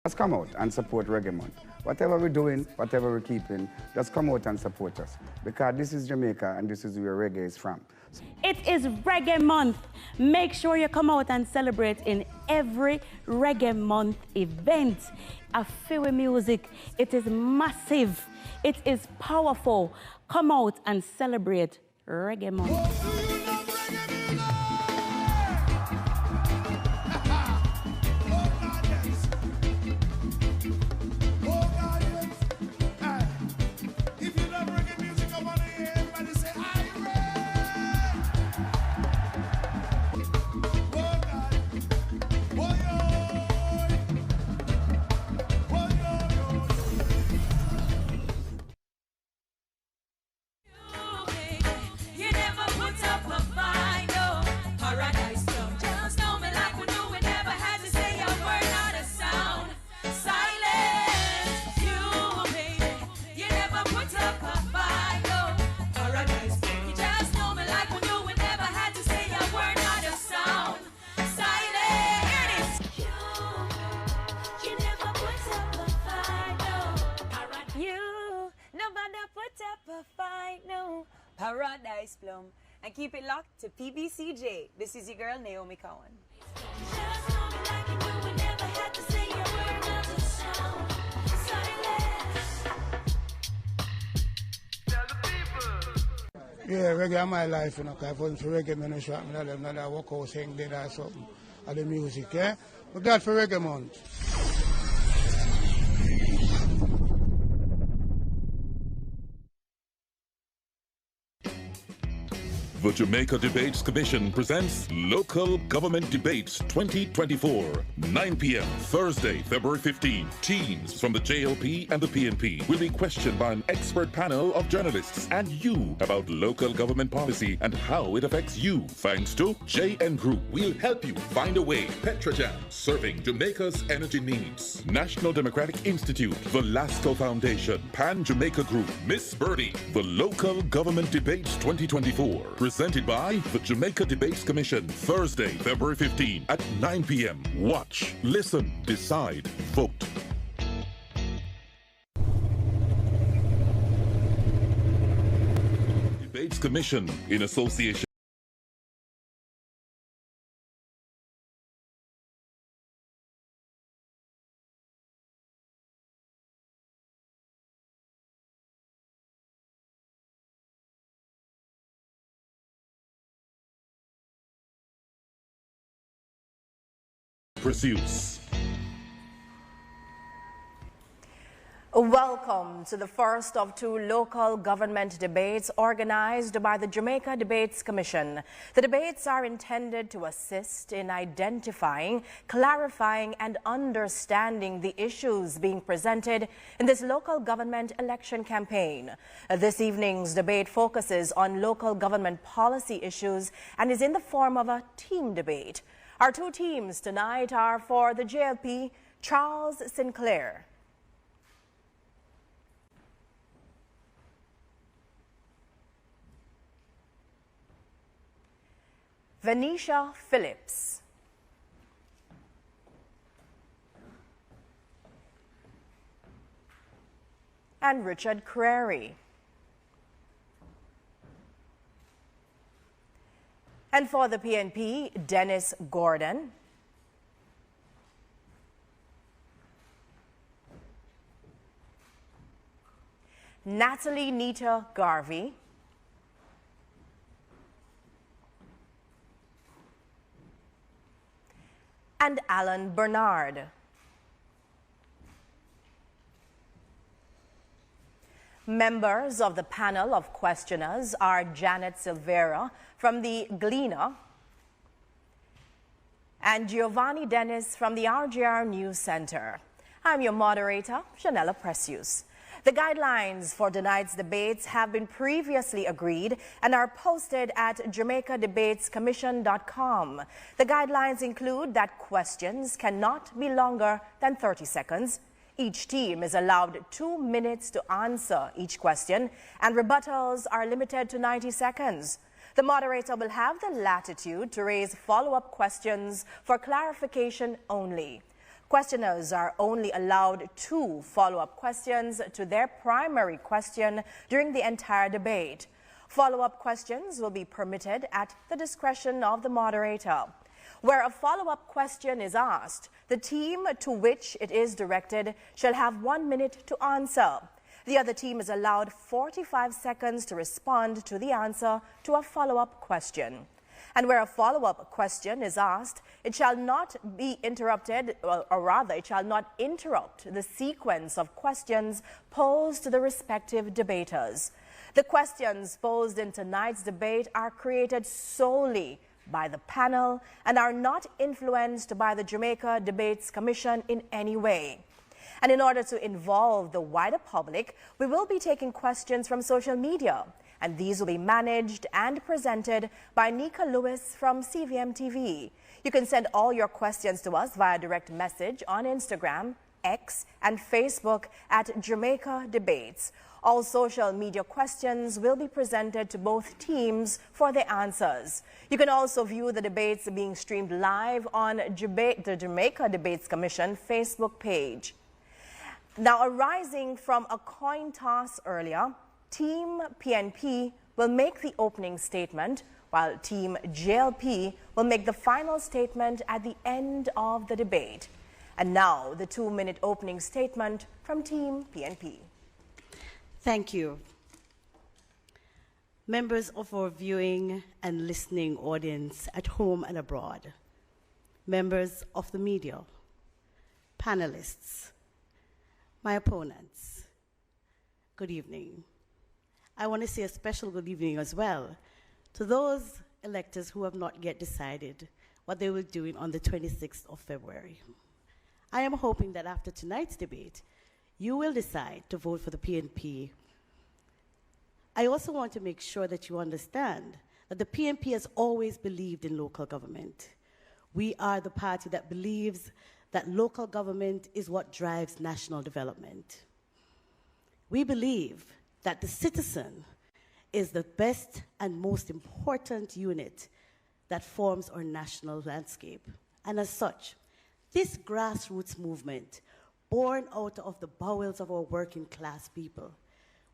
Just come out and support Reggae Month. Whatever we're doing, whatever we're keeping, just come out and support us. Because this is Jamaica and this is where reggae is from. It is Reggae Month. Make sure you come out and celebrate in every Reggae Month event. A Fiwi music, it is massive. It is powerful. Come out and celebrate Reggae Month. Paradise Plum, and keep it locked to PBCJ. This is your girl, Naomi Cowan. Yeah, reggae is my life, you know, because if it wasn't for reggae, I don't shop, I don't walk out saying that or something, or the music, yeah? But glad for Reggae Month. The Jamaica Debates Commission presents Local Government Debates 2024, 9 p.m. Thursday, February 15. Teams from the JLP and the PNP will be questioned by an expert panel of journalists and you about local government policy and how it affects you. Thanks to JN Group, we'll help you find a way. Petrojam, serving Jamaica's energy needs. National Democratic Institute, the Lasco Foundation, Pan Jamaica Group, Miss Birdie. The Local Government Debates 2024. Presented by the Jamaica Debates Commission, Thursday, February 15 at 9 p.m. Watch, listen, decide, vote. Debates Commission in association. Pursuits. Welcome to the first of two local government debates organized by the Jamaica Debates Commission. The debates are intended to assist in identifying, clarifying, and understanding the issues being presented in this local government election campaign. This evening's debate focuses on local government policy issues and is in the form of a team debate. Our two teams tonight are for the JLP, Charles Sinclair. Venetia Phillips. And Richard Crary. And for the PNP, Dennis Gordon. Natalie Nita Garvey. And Alan Bernard. Members of the panel of questioners are Janet Silvera from the Gleaner and Giovanni Dennis from the RGR News Center. I'm your moderator, Janella Precious. The guidelines for tonight's debates have been previously agreed and are posted at JamaicaDebatesCommission.com. The guidelines include that questions cannot be longer than 30 seconds. Each team is allowed 2 minutes to answer each question, and rebuttals are limited to 90 seconds. The moderator will have the latitude to raise follow-up questions for clarification only. Questioners are only allowed 2 follow-up questions to their primary question during the entire debate. Follow-up questions will be permitted at the discretion of the moderator. Where a follow-up question is asked, the team to which it is directed shall have 1 minute to answer. The other team is allowed 45 seconds to respond to the answer to a follow-up question. And where a follow-up question is asked, it shall not be interrupted, or rather, it shall not interrupt the sequence of questions posed to the respective debaters. The questions posed in tonight's debate are created solely by the panel and are not influenced by the Jamaica Debates Commission in any way. And in order to involve the wider public, we will be taking questions from social media, and these will be managed and presented by Nika Lewis from CVM TV. You can send all your questions to us via direct message on Instagram, X, and Facebook at Jamaica Debates. All social media questions will be presented to both teams for their answers. You can also view the debates being streamed live on the Jamaica Debates Commission Facebook page. Now, arising from a coin toss earlier, Team PNP will make the opening statement, while Team JLP will make the final statement at the end of the debate. And now, the 2-minute opening statement from Team PNP. Thank you. Members of our viewing and listening audience at home and abroad, members of the media, panelists, my opponents, good evening. I want to say a special good evening as well to those electors who have not yet decided what they will do on the 26th of February. I am hoping that after tonight's debate, you will decide to vote for the PNP. I also want to make sure that you understand that the PNP has always believed in local government. We are the party that believes that local government is what drives national development. We believe that the citizen is the best and most important unit that forms our national landscape. And as such, this grassroots movement, born out of the bowels of our working class people,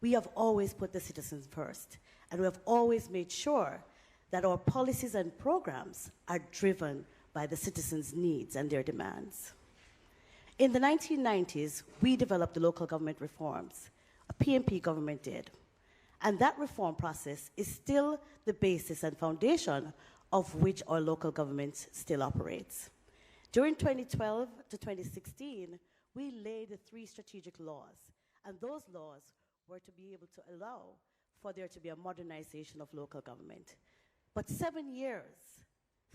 we have always put the citizens first, and we have always made sure that our policies and programs are driven by the citizens' needs and their demands. In the 1990s, we developed the local government reforms. A PNP government did. And that reform process is still the basis and foundation of which our local government still operates. During 2012 to 2016, we laid the 3 strategic laws, and those laws were to be able to allow for there to be a modernization of local government. But 7 years,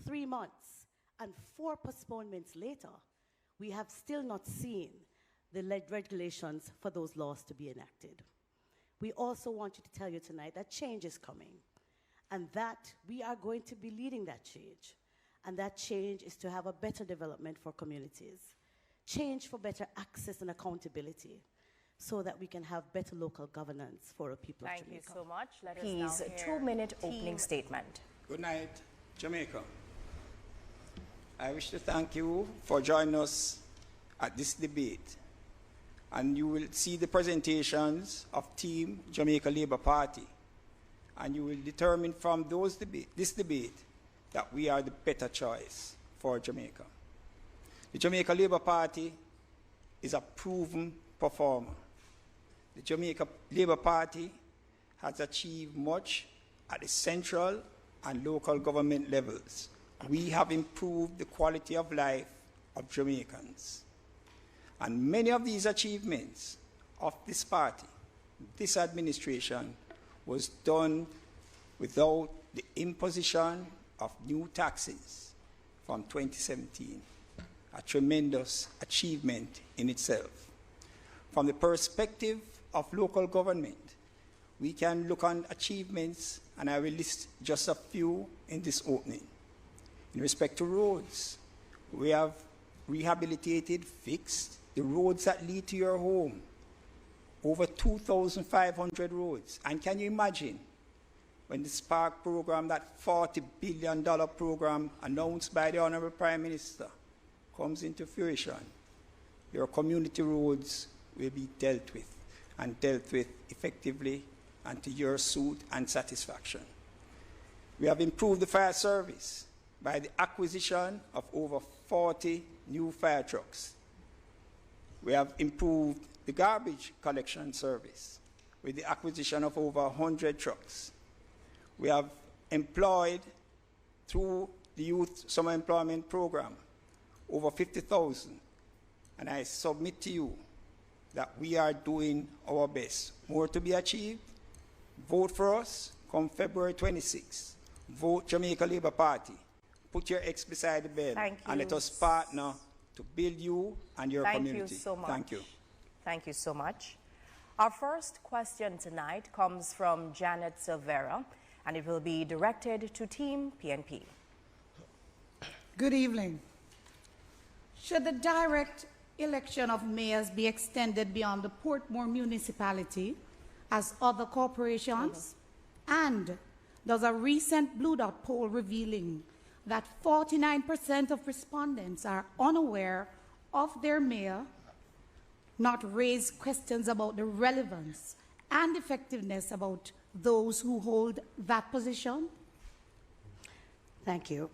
3 months, and 4 postponements later, we have still not seen the regulations for those laws to be enacted. We also want you to tell you tonight that change is coming, and that we are going to be leading that change. And that change is to have a better development for communities, change for better access and accountability, so that we can have better local governance for our people of Jamaica. Thank you so much. Let us now hear 2-minute opening statement. Good night, Jamaica. I wish to thank you for joining us at this debate. And you will see the presentations of Team Jamaica Labour Party. And you will determine from this debate that we are the better choice for Jamaica. The Jamaica Labour Party is a proven performer. The Jamaica Labour Party has achieved much at the central and local government levels. We have improved the quality of life of Jamaicans. And many of these achievements of this party, this administration, was done without the imposition of new taxes from 2017, a tremendous achievement in itself. From the perspective of local government, we can look on achievements, and I will list just a few in this opening. In respect to roads, we have rehabilitated, fixed the roads that lead to your home. Over 2,500 roads. And can you imagine when the Spark program, that $40 billion program announced by the Honorable Prime Minister, comes into fruition, your community roads will be dealt with, and dealt with effectively and to your suit and satisfaction. We have improved the fire service by the acquisition of over 40 new fire trucks. We have improved the garbage collection service with the acquisition of over 100 trucks. We have employed, through the Youth Summer Employment Program, over 50,000. And I submit to you that we are doing our best. More to be achieved. Vote for us come February 26th. Vote Jamaica Labour Party. Put your X beside the bed and let us partner to build you and your community. Thank you so much. Thank you. Thank you so much. Our first question tonight comes from Janet Silvera, and it will be directed to Team PNP. Good evening. Should the direct election of mayors be extended beyond the Portmore municipality as other corporations? And does a recent Blue Dot poll revealing that 49% of respondents are unaware of their mayor not raise questions about the relevance and effectiveness about those who hold that position? Thank you.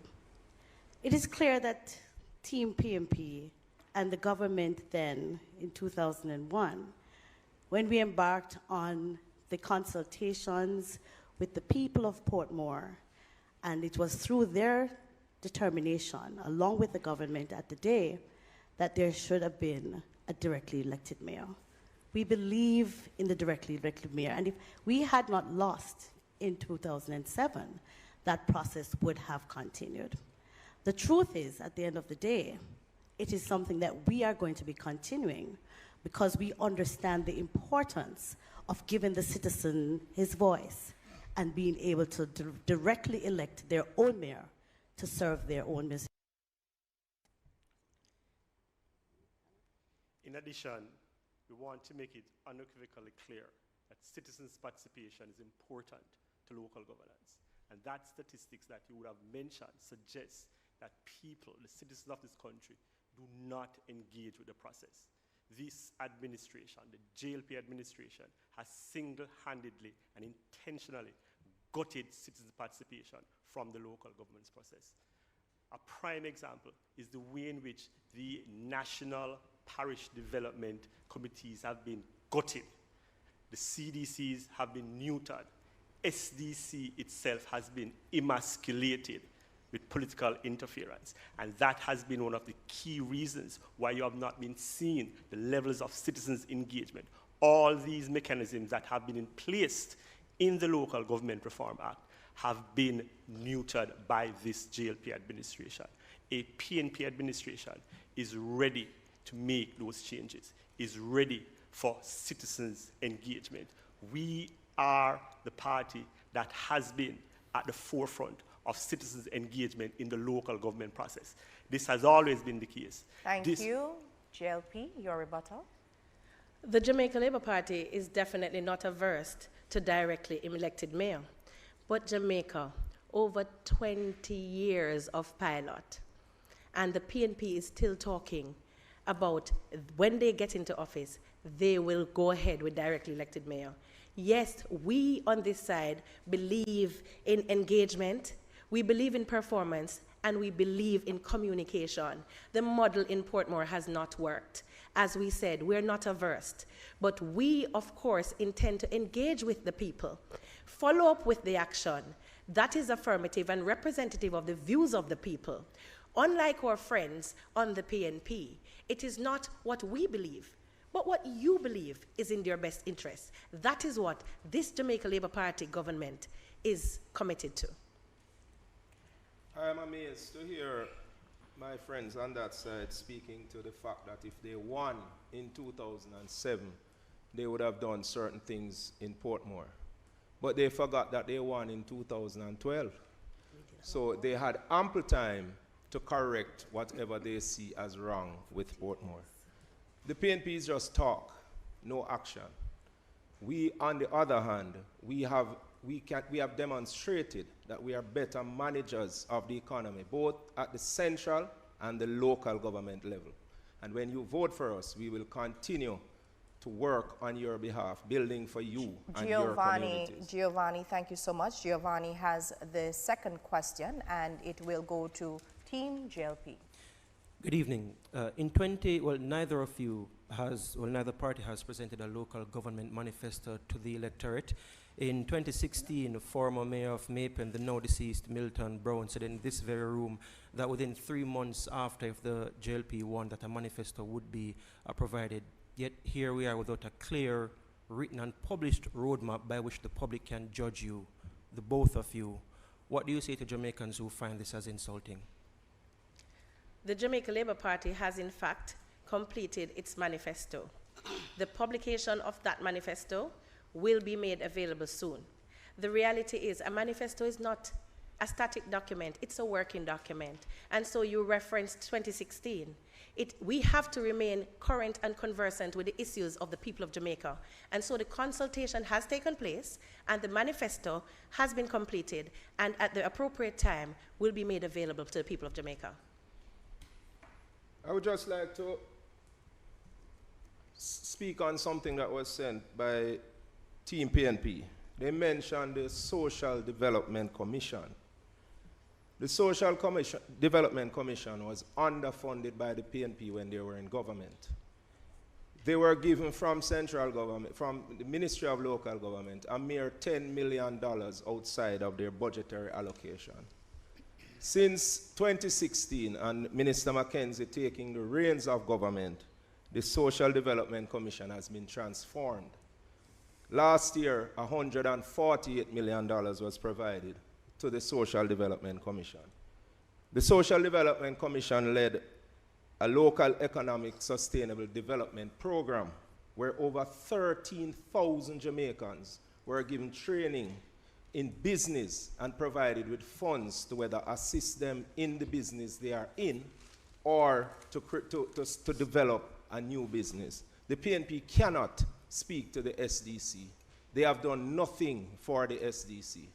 It is clear that Team PNP and the government then, in 2001, when we embarked on the consultations with the people of Portmore, and it was through their determination, along with the government at the day, that there should have been a directly elected mayor. We believe in the directly elected mayor, and if we had not lost in 2007, that process would have continued. The truth is, at the end of the day, it is something that we are going to be continuing because we understand the importance of giving the citizen his voice and being able to directly elect their own mayor to serve their own mission. In addition, we want to make it unequivocally clear that citizens' participation is important to local governance. And that statistics that you would have mentioned suggests that people, the citizens of this country, do not engage with the process. This administration, the JLP administration, has single-handedly and intentionally gutted citizen participation from the local governance process. A prime example is the way in which the national parish development committees have been gutted. The CDCs have been neutered. SDC itself has been emasculated with political interference. And that has been one of the key reasons why you have not been seeing the levels of citizens' engagement. All these mechanisms that have been in place in the Local Government Reform Act have been neutered by this JLP administration. A PNP administration is ready to make those changes, is ready for citizens' engagement. We are the party that has been at the forefront of citizens' engagement in the local government process. This has always been the case. Thank you. JLP, your rebuttal. The Jamaica Labour Party is definitely not averse to directly elected mayor. But Jamaica, over 20 years of pilot, and the PNP is still talking about when they get into office, they will go ahead with directly elected mayor. Yes, we on this side believe in engagement, we believe in performance, and we believe in communication. The model in Portmore has not worked. As we said, we're not averse, but we, of course, intend to engage with the people, follow up with the action that is affirmative and representative of the views of the people. Unlike our friends on the PNP, it is not what we believe, but what you believe is in your best interest. That is what this Jamaica Labour Party government is committed to. I am amazed to hear my friends on that side speaking to the fact that if they won in 2007, they would have done certain things in Portmore. But they forgot that they won in 2012. So they had ample time to correct whatever they see as wrong with Portmore. The PNP is just talk, no action. We, on the other hand, we have demonstrated that we are better managers of the economy, both at the central and the local government level. And when you vote for us, we will continue to work on your behalf, building for you and your communities. Giovanni, thank you so much. Giovanni has the second question, and it will go to Team JLP. Good evening. Neither of you neither party has presented a local government manifesto to the electorate. In 2016, the former mayor of Mapen, the now deceased Milton Brown, said in this very room that within 3 months after if the JLP won, that a manifesto would be provided. Yet here we are without a clear, written and published roadmap by which the public can judge you, the both of you. What do you say to Jamaicans who find this as insulting? The Jamaica Labour Party has in fact completed its manifesto. The publication of that manifesto will be made available soon. The reality is a manifesto is not a static document, it's a working document. And so you referenced 2016. We have to remain current and conversant with the issues of the people of Jamaica. And so the consultation has taken place and the manifesto has been completed and at the appropriate time will be made available to the people of Jamaica. I would just like to speak on something that was sent by Team PNP. They mentioned the Social Development Commission. The Social Development Commission was underfunded by the PNP when they were in government. They were given from central government, from the Ministry of Local Government, a mere $10 million outside of their budgetary allocation. Since 2016 and Minister Mackenzie taking the reins of government, the Social Development Commission has been transformed. Last year, $148 million was provided to the Social Development Commission. The Social Development Commission led a local economic sustainable development program where over 13,000 Jamaicans were given training in business and provided with funds to whether assist them in the business they are in or to develop a new business. The PNP cannot speak to the SDC. They have done nothing for the SDC.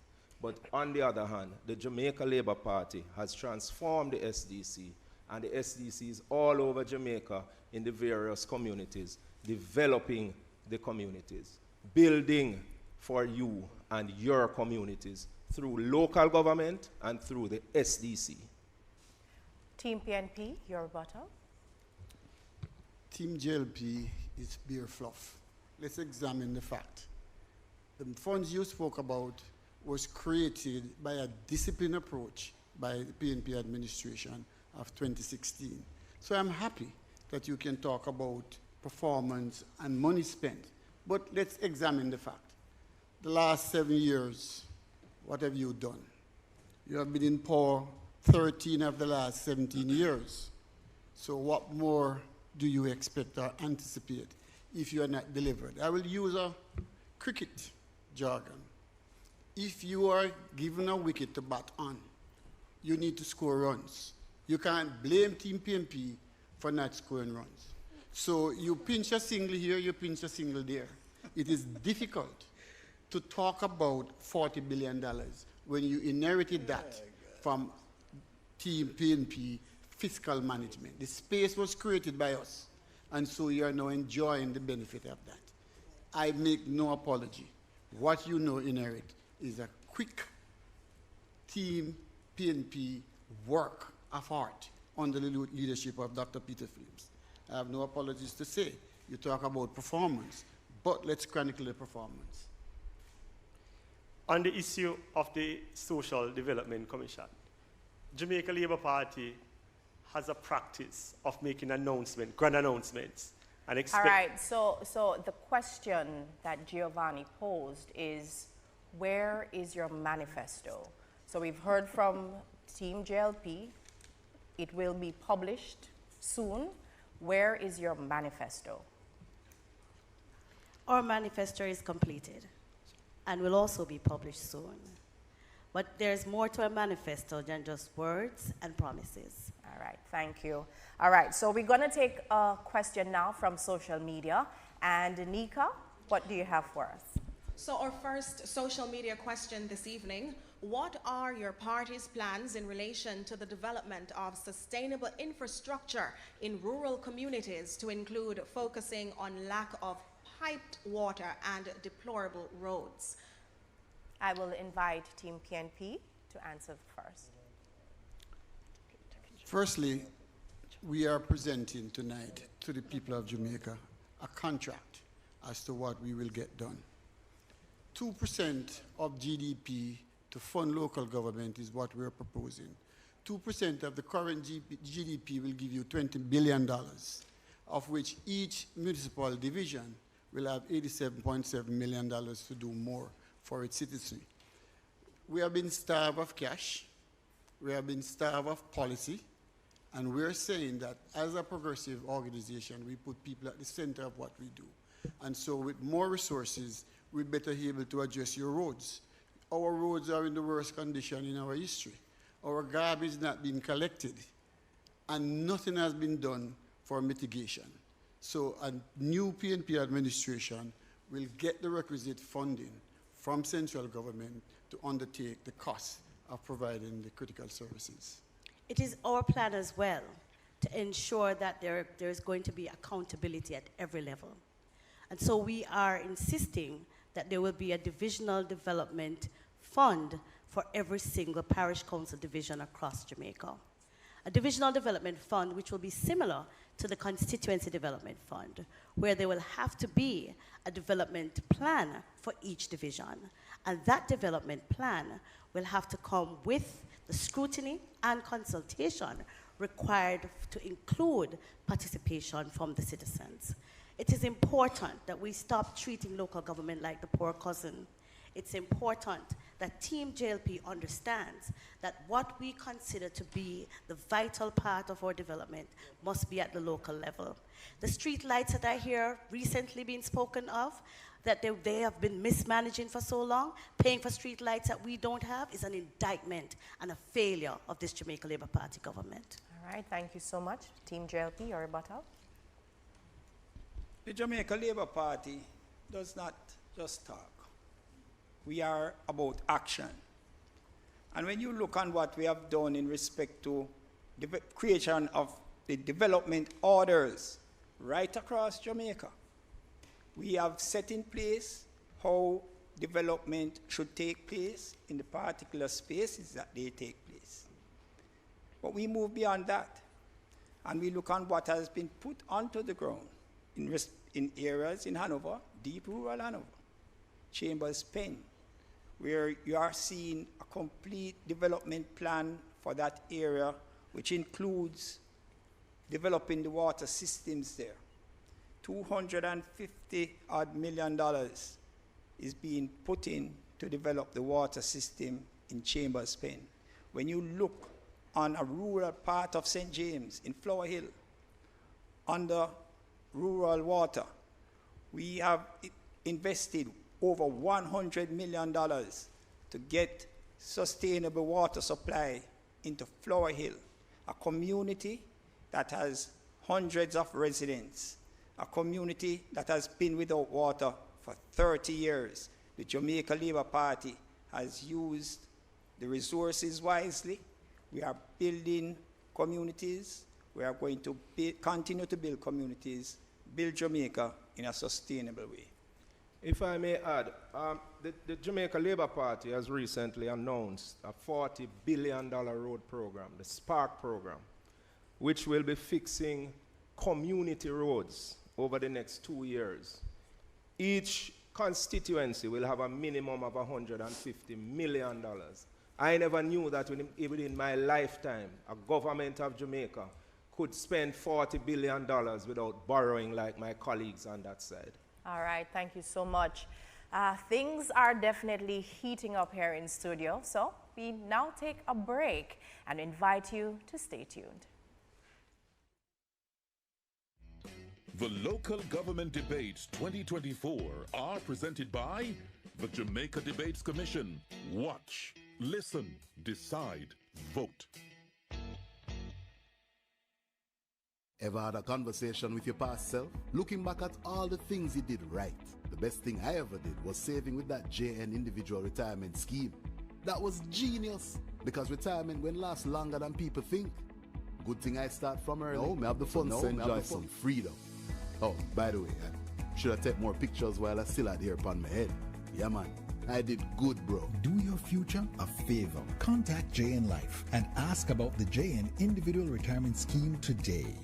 But on the other hand, the Jamaica Labour Party has transformed the SDC, and the SDC is all over Jamaica in the various communities, developing the communities, building for you and your communities through local government and through the SDC. Team PNP, your rebuttal. Team JLP is beer fluff. Let's examine the fact. The funds you spoke about was created by a disciplined approach by the PNP administration of 2016. So I'm happy that you can talk about performance and money spent, but let's examine the fact. The last 7 years, what have you done? You have been in power 13 of the last 17 years. So what more do you expect or anticipate if you are not delivered? I will use a cricket jargon. If you are given a wicket to bat on, you need to score runs. You can't blame Team PNP for not scoring runs. So you pinch a single here, you pinch a single there. It is difficult to talk about $40 billion when you inherited that from Team PNP fiscal management. The space was created by us, and so you are now enjoying the benefit of that. I make no apology. What you know inherit is a quick Team PNP work of art under the leadership of Dr. Peter Phillips. I have no apologies to say. You talk about performance, but let's chronicle the performance. On the issue of the Social Development Commission, Jamaica Labour Party has a practice of making grand announcements. And All right, so the question that Giovanni posed is, where is your manifesto? So we've heard from Team JLP. It will be published soon. Where is your manifesto? Our manifesto is completed and will also be published soon. But there's more to a manifesto than just words and promises. All right, thank you. All right, so we're going to take a question now from social media. And Nika, what do you have for us? So our first social media question this evening what are your party's plans in relation to the development of sustainable infrastructure in rural communities, to include focusing on lack of piped water and deplorable roads? I will invite Team PNP to answer first. Firstly, we are presenting tonight to the people of Jamaica a contract as to what we will get done. 2% of GDP to fund local government is what we're proposing. 2% of the current GDP will give you $20 billion, of which each municipal division will have $87.7 million to do more for its citizenry. We have been starved of cash, we have been starved of policy, and we're saying that as a progressive organization, we put people at the center of what we do. And so with more resources, we'd better be able to address your roads. Our roads are in the worst condition in our history. Our garbage is not being collected, and nothing has been done for mitigation. So a new PNP administration will get the requisite funding from central government to undertake the cost of providing the critical services. It is our plan as well to ensure that there is going to be accountability at every level. And so we are insisting that there will be a divisional development fund for every single parish council division across Jamaica. A divisional development fund which will be similar to the constituency development fund, where there will have to be a development plan for each division. And that development plan will have to come with the scrutiny and consultation required to include participation from the citizens. It is important that we stop treating local government like the poor cousin. It's important that Team JLP understands that what we consider to be the vital part of our development must be at the local level. The street lights that I hear recently being spoken of, that they have been mismanaging for so long, paying for street lights that we don't have, is an indictment and a failure of this Jamaica Labour Party government. All right, thank you so much. Team JLP, your rebuttal. The Jamaica Labour Party does not just talk. We are about action. And when you look on what we have done in respect to the creation of the development orders right across Jamaica, we have set in place how development should take place in the particular spaces that they take place. But we move beyond that, and we look on what has been put onto the ground in areas in Hanover, deep rural Hanover, Chambers Pen, where you are seeing a complete development plan for that area, which includes developing the water systems there. $250 million is being put in to develop the water system in Chambers Pen. When you look on a rural part of St. James in Flower Hill, under rural water, we have invested over $100 million to get sustainable water supply into Flower Hill, a community that has hundreds of residents, a community that has been without water for 30 years. The Jamaica Labour Party has used the resources wisely. We are building communities. We are going to continue to build communities, build Jamaica in a sustainable way. If I may add, the Jamaica Labour Party has recently announced a $40 billion road program, the SPARK program, which will be fixing community roads over the next 2 years. Each constituency will have a minimum of $150 million. I never knew that within my lifetime, a government of Jamaica could spend $40 billion without borrowing like my colleagues on that side. All right, thank you so much. Things are definitely heating up here in studio, so we now take a break and invite you to stay tuned. The Local Government Debates 2024 are presented by the Jamaica Debates Commission. Watch, listen, decide, vote. Ever had a conversation with your past self? Looking back at all the things you did right. The best thing I ever did was saving with that JN Individual Retirement Scheme. That was genius, because retirement won't last longer than people think. Good thing I start from early. No, me have the fun to enjoy some freedom. Oh, by the way, I should have taken more pictures while I still had hair upon my head. Yeah, man. I did good, bro. Do your future a favor. Contact JN Life and ask about the JN Individual Retirement Scheme today.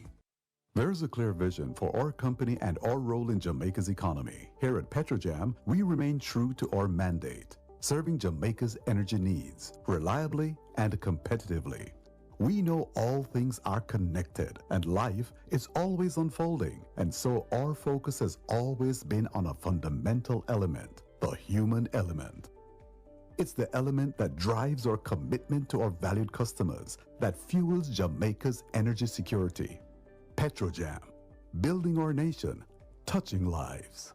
There's a clear vision for our company and our role in Jamaica's economy. Here at PetroJam, we remain true to our mandate, serving Jamaica's energy needs reliably and competitively. We know all things are connected and life is always unfolding, and so our focus has always been on a fundamental element, the human element. It's the element that drives our commitment to our valued customers, that fuels Jamaica's energy security. PetroJam, building our nation, touching lives.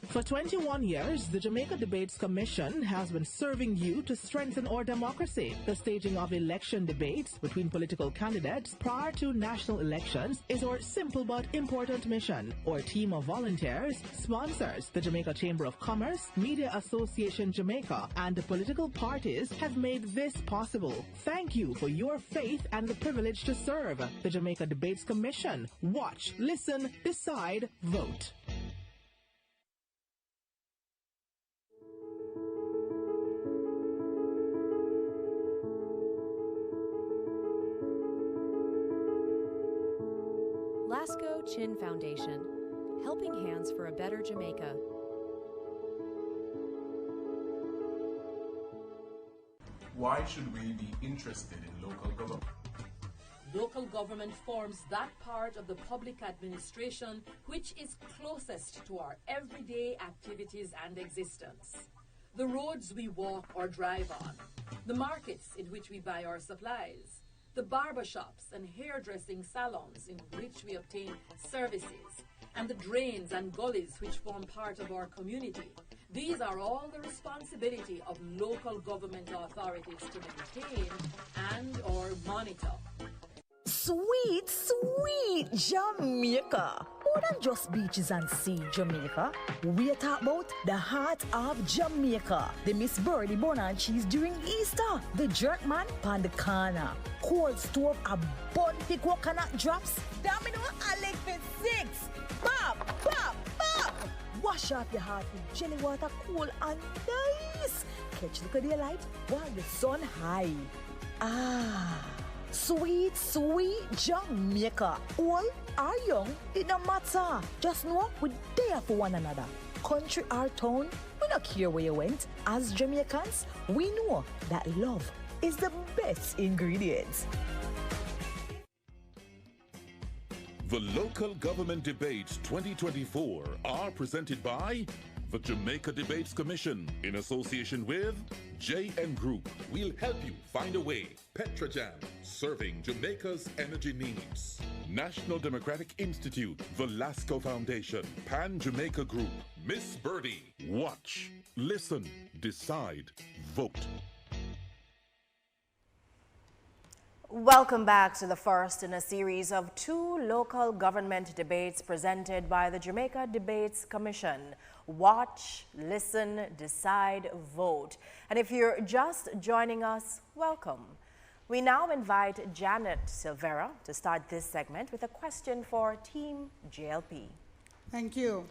For 21 years, the Jamaica Debates Commission has been serving you to strengthen our democracy. The staging of election debates between political candidates prior to national elections is our simple but important mission. Our team of volunteers, sponsors, the Jamaica Chamber of Commerce, Media Association Jamaica, and the political parties have made this possible. Thank you for your faith and the privilege to serve. The Jamaica Debates Commission. Watch, listen, decide, vote. Lasco Chin Foundation, helping hands for a better Jamaica. Why should we be interested in local government? Local government forms that part of the public administration which is closest to our everyday activities and existence. The roads we walk or drive on, the markets in which we buy our supplies, the barbershops and hairdressing salons in which we obtain services, and the drains and gullies which form part of our community. These are all the responsibility of local government authorities to maintain and or monitor. Sweet, sweet Jamaica. More than just beaches and sea, Jamaica. We talk about the heart of Jamaica. The Miss Birdie bun and cheese during Easter. The jerk man pan the corner. Cold stove, a bun pick coconut drops. Domino and leg for 6. Pop, pop, pop. Wash off your heart with jelly water, cool and nice. Catch the daylight while the sun high. Ah. Sweet, sweet Jamaica. Old or young, it don't matter. Just know we're there for one another. Country or town, we don't care where you went. As Jamaicans, we know that love is the best ingredient. The Local Government Debates 2024 are presented by the Jamaica Debates Commission in association with JN Group. We'll help you find a way. PetroJam, serving Jamaica's energy needs. National Democratic Institute, the Lasco Foundation, Pan Jamaica Group, Miss Birdie. Watch, listen, decide, vote. Welcome back to the first in a series of 2 local government debates presented by the Jamaica Debates Commission. Watch, listen, decide, vote. And if you're just joining us, welcome. We now invite Janet Silvera to start this segment with a question for Team JLP. Thank you.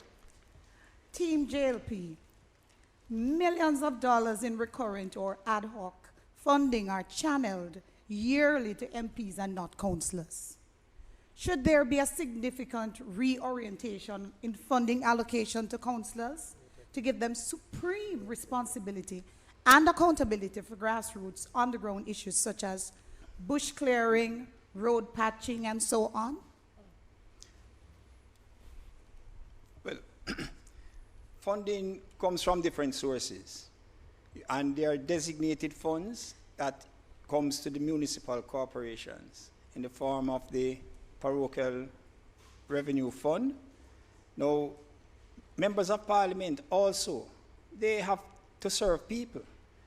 Team JLP, millions of dollars in recurrent or ad hoc funding are channeled yearly to MPs and not councillors. Should there be a significant reorientation in funding allocation to councillors to give them supreme responsibility and accountability for grassroots underground issues such as bush clearing, road patching, and so on? Well, funding comes from different sources, and there are designated funds that comes to the municipal corporations in the form of the parochial revenue fund. Now, members of parliament also, they have to serve people.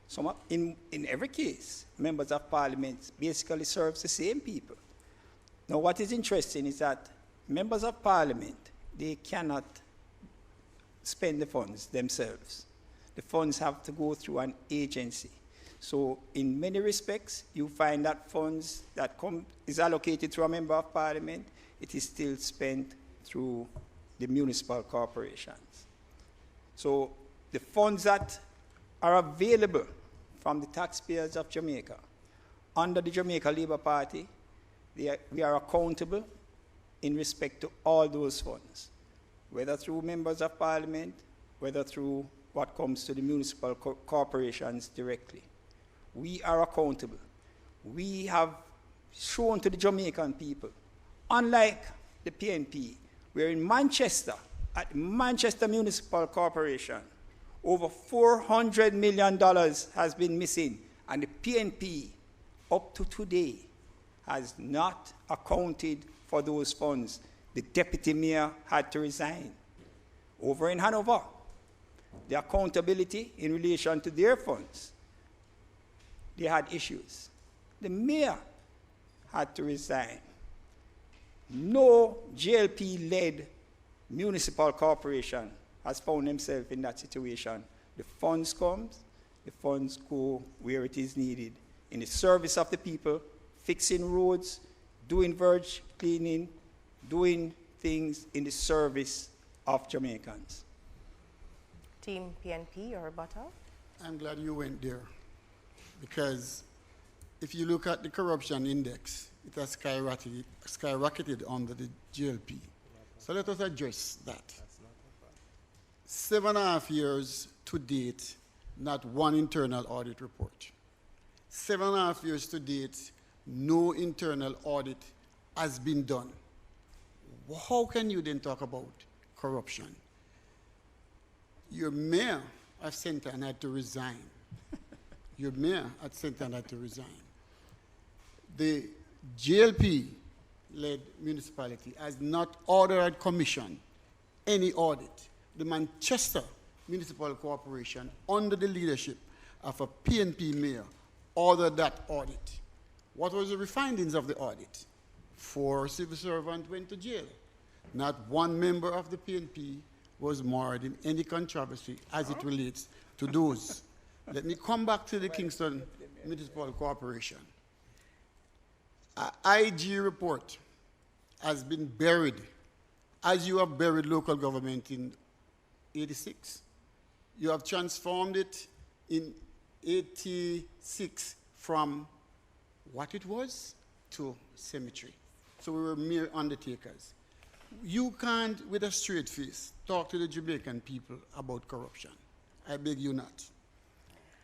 So in every case, members of parliament basically serves the same people. Now, what is interesting is that members of parliament, they cannot spend the funds themselves. The funds have to go through an agency. So in many respects, you find that funds that is allocated through a member of parliament, it is still spent through the municipal corporations. So the funds that are available from the taxpayers of Jamaica under the Jamaica Labour Party, we are accountable in respect to all those funds, whether through members of parliament, whether through what comes to the municipal corporations directly. We are accountable. We have shown to the Jamaican people, unlike the PNP, where in Manchester, at the Manchester Municipal Corporation, over $400 million has been missing, and the PNP, up to today, has not accounted for those funds. The deputy mayor had to resign. Over in Hanover, the accountability in relation to their funds, they had issues. The mayor had to resign. No JLP-led municipal corporation has found themselves in that situation. The funds come, the funds go where it is needed, in the service of the people, fixing roads, doing verge cleaning, doing things in the service of Jamaicans. Team PNP, your rebuttal? I'm glad you went there, because if you look at the corruption index, it has skyrocketed under the GLP. So let us address that. 7.5 years to date, not one internal audit report. 7.5 years to date, no internal audit has been done. How can you then talk about corruption? Your mayor of Senton had to resign. Your mayor at Senton had to resign. The JLP-led municipality has not ordered commission any audit. The Manchester Municipal Corporation, under the leadership of a PNP mayor, ordered that audit. What was the findings of the audit? 4 civil servants went to jail. Not one member of the PNP was marred in any controversy as it relates to those. Let me come back to the Kingston Municipal Corporation. An IG report has been buried, as you have buried local government in 86. You have transformed it in 86 from what it was to cemetery. So we were mere undertakers. You can't, with a straight face, talk to the Jamaican people about corruption. I beg you not.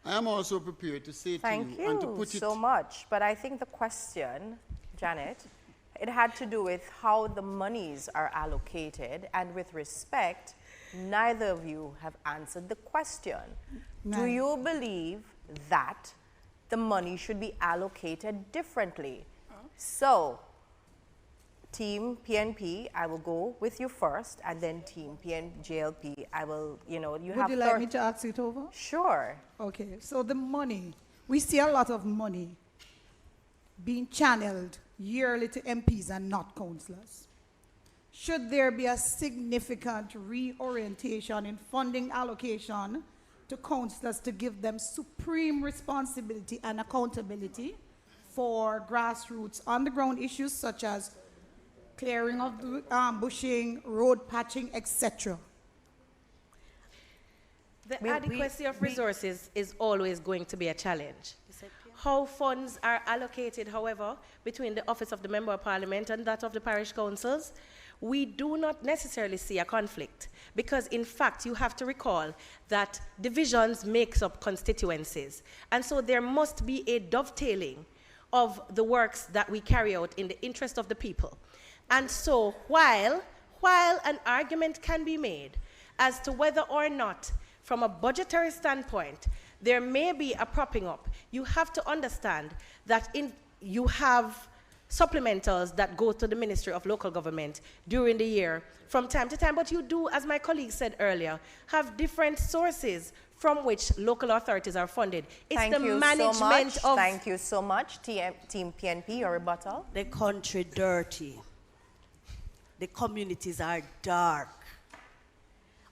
I am also prepared to say to you and to put it... Thank you so much. But I think the question, Janet, it had to do with how the monies are allocated, and with respect, neither of you have answered the question. No. Do you believe that the money should be allocated differently? So, Team PNP, I will go with you first, and then Team JLP, I will, you have... Would you like me to ask it over? Sure. Okay, so the money, we see a lot of money being channeled yearly to MPs and not councillors. Should there be a significant reorientation in funding allocation to councillors to give them supreme responsibility and accountability for grassroots on-the-ground issues such as clearing of bushing, road patching, etc.? The adequacy of resources is always going to be a challenge. How funds are allocated, however, between the office of the Member of Parliament and that of the parish councils, we do not necessarily see a conflict, because in fact you have to recall that divisions makes up constituencies, and so there must be a dovetailing of the works that we carry out in the interest of the people. And so while an argument can be made as to whether or not, from a budgetary standpoint, there may be a propping up, you have to understand that you have supplementals that go to the Ministry of Local Government during the year from time to time, but you do, as my colleague said earlier, have different sources from which local authorities are funded. It's Thank the you management so much. of... Thank you so much. Team PNP, your rebuttal? The country dirty. The communities are dark.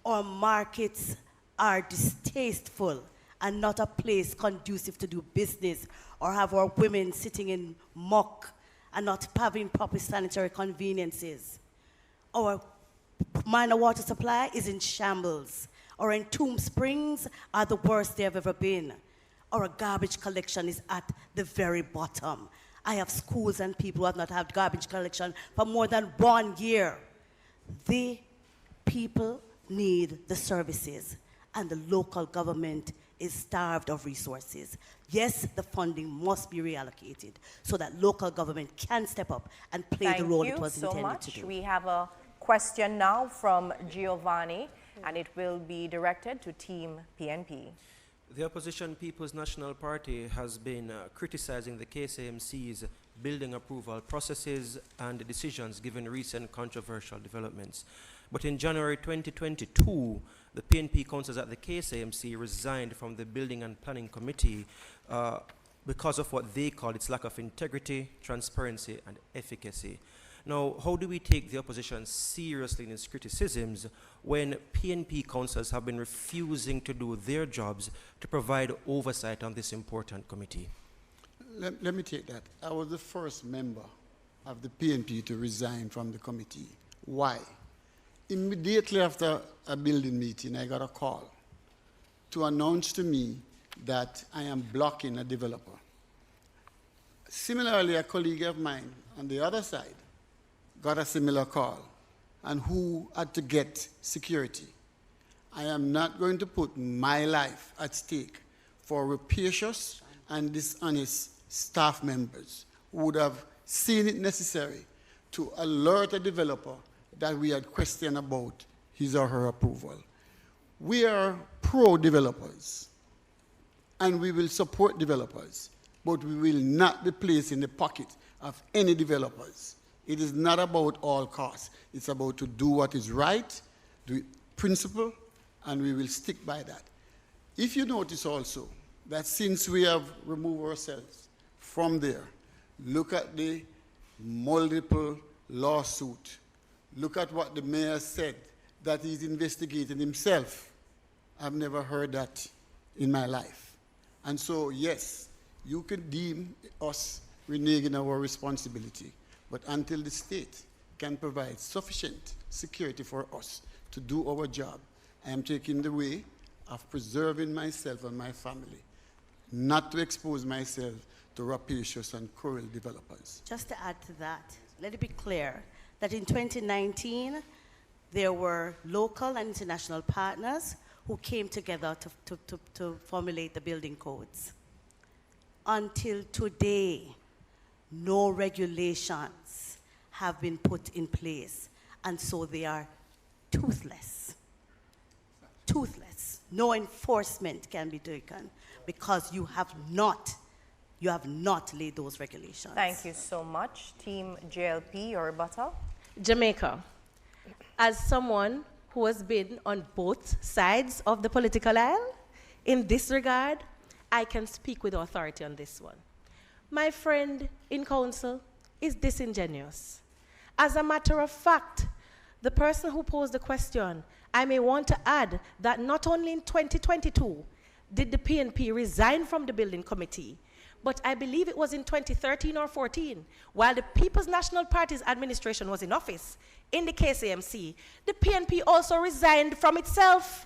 Our markets are distasteful and not a place conducive to do business, or have our women sitting in muck and not having proper sanitary conveniences. Our minor water supply is in shambles. Our entombed springs are the worst they have ever been. Our garbage collection is at the very bottom. I have schools and people who have not had garbage collection for more than 1 year. The people need the services, and the local government is starved of resources. Yes, the funding must be reallocated so that local government can step up and play the role it was intended to do. We have a question now from Giovanni, and it will be directed to Team PNP. The Opposition People's National Party has been criticizing the KCMC's building approval processes and decisions given recent controversial developments. But in January 2022, the PNP councillors at the KCMC resigned from the Building and Planning Committee because of what they called its lack of integrity, transparency, and efficacy. Now, how do we take the opposition seriously in its criticisms when PNP councillors have been refusing to do their jobs to provide oversight on this important committee? Let me take that. I was the first member of the PNP to resign from the committee. Why? Immediately after a building meeting, I got a call to announce to me that I am blocking a developer. Similarly, a colleague of mine on the other side got a similar call, and who had to get security. I am not going to put my life at stake for rapacious and dishonest staff members who would have seen it necessary to alert a developer that we had questioned about his or her approval. We are pro-developers, and we will support developers, but we will not be placed in the pocket of any developers. It is not about all costs. It's about to do what is right, do it principle, and we will stick by that. If you notice also that since we have removed ourselves from there, look at the multiple lawsuit. Look at what the mayor said, that he's investigating himself. I've never heard that in my life. And so, yes, you can deem us reneging our responsibility. But until the state can provide sufficient security for us to do our job, I am taking the way of preserving myself and my family, not to expose myself to rapacious and cruel developers. Just to add to that, let it be clear that in 2019, there were local and international partners who came together to formulate the building codes. Until today, no regulations have been put in place, and so they are toothless. Toothless. No enforcement can be taken because you have not laid those regulations. Thank you so much. Team JLP, your rebuttal. Jamaica, as someone who has been on both sides of the political aisle, in this regard, I can speak with authority on this one. My friend in council is disingenuous. As a matter of fact, the person who posed the question, I may want to add that not only in 2022 did the PNP resign from the building committee, but I believe it was in 2013 or 14, while the People's National Party's administration was in office in the KCMC, the PNP also resigned from itself.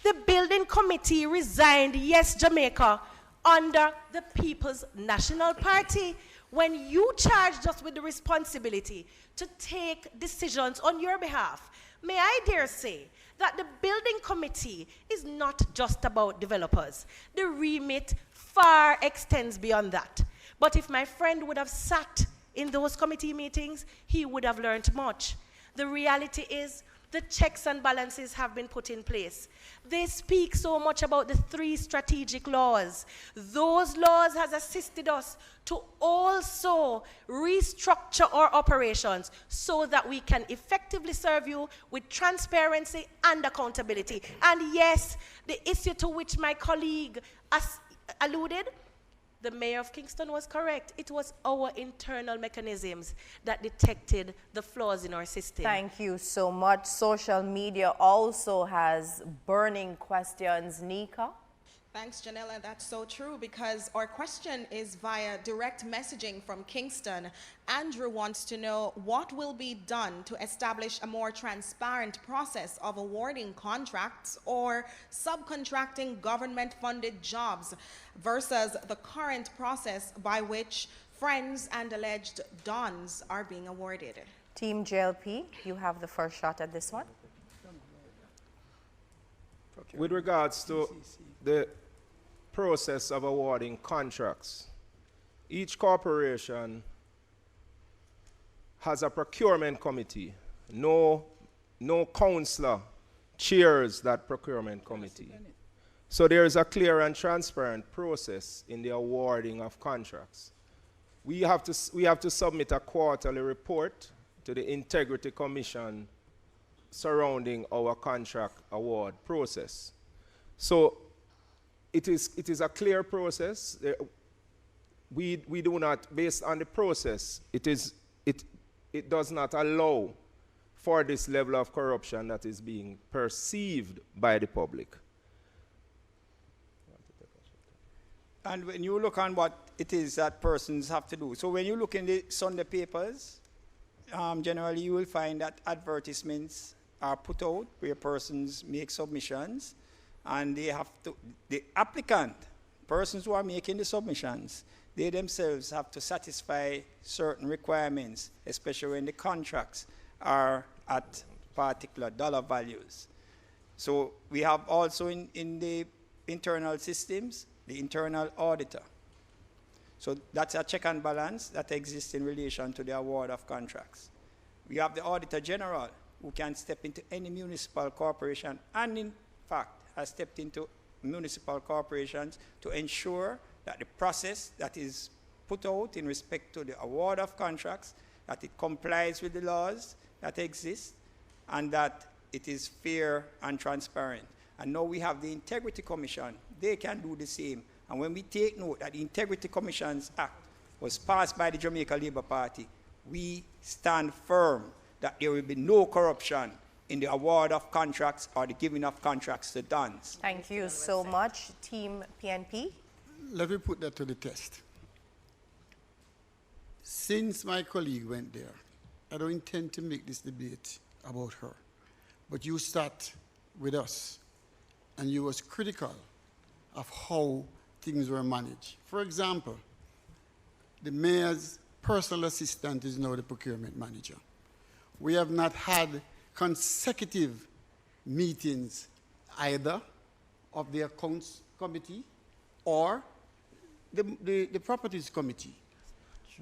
The building committee resigned, yes, Jamaica, under the People's National Party. When you charged us with the responsibility to take decisions on your behalf, may I dare say that the building committee is not just about developers. The remit far extends beyond that. But if my friend would have sat in those committee meetings, he would have learned much. The reality is, the checks and balances have been put in place. They speak so much about the 3 strategic laws. Those laws has assisted us to also restructure our operations so that we can effectively serve you with transparency and accountability. And yes, the issue to which my colleague alluded, the mayor of Kingston was correct. It was our internal mechanisms that detected the flaws in our system. Thank you so much. Social media also has burning questions. Nika? Thanks, Janella. That's so true, because our question is via direct messaging from Kingston. Andrew wants to know what will be done to establish a more transparent process of awarding contracts or subcontracting government-funded jobs versus the current process by which friends and alleged dons are being awarded. Team JLP, you have the first shot at this one. With regards to the process of awarding contracts, each corporation has a procurement committee. No councillor chairs that procurement committee. So there is a clear and transparent process in the awarding of contracts. We have to submit a quarterly report to the Integrity Commission surrounding our contract award process. So it is a clear process. We do not, based on the process, it does not allow for this level of corruption that is being perceived by the public. And when you look on what it is that persons have to do, so when you look in the Sunday papers, generally you will find that advertisements are put out where persons make submissions, and they have to, the applicant, persons who are making the submissions, they themselves have to satisfy certain requirements, especially when the contracts are at particular dollar values. So we have also in the internal systems, the internal auditor. So that's a check and balance that exists in relation to the award of contracts. We have the Auditor General, who can step into any municipal corporation, and in fact has stepped into municipal corporations to ensure that the process that is put out in respect to the award of contracts, that it complies with the laws that exist, and that it is fair and transparent. And now we have the Integrity Commission. They can do the same. And when we take note that the Integrity Commissions Act was passed by the Jamaica Labour Party, we stand firm that there will be no corruption in the award of contracts or the giving of contracts to dons. Thank you so much, Team PNP. Let me put that to the test. Since my colleague went there, I don't intend to make this debate about her. But you start with us, and you was critical of how things were managed. For example, the mayor's personal assistant is now the procurement manager. We have not had consecutive meetings either of the accounts committee or the properties committee.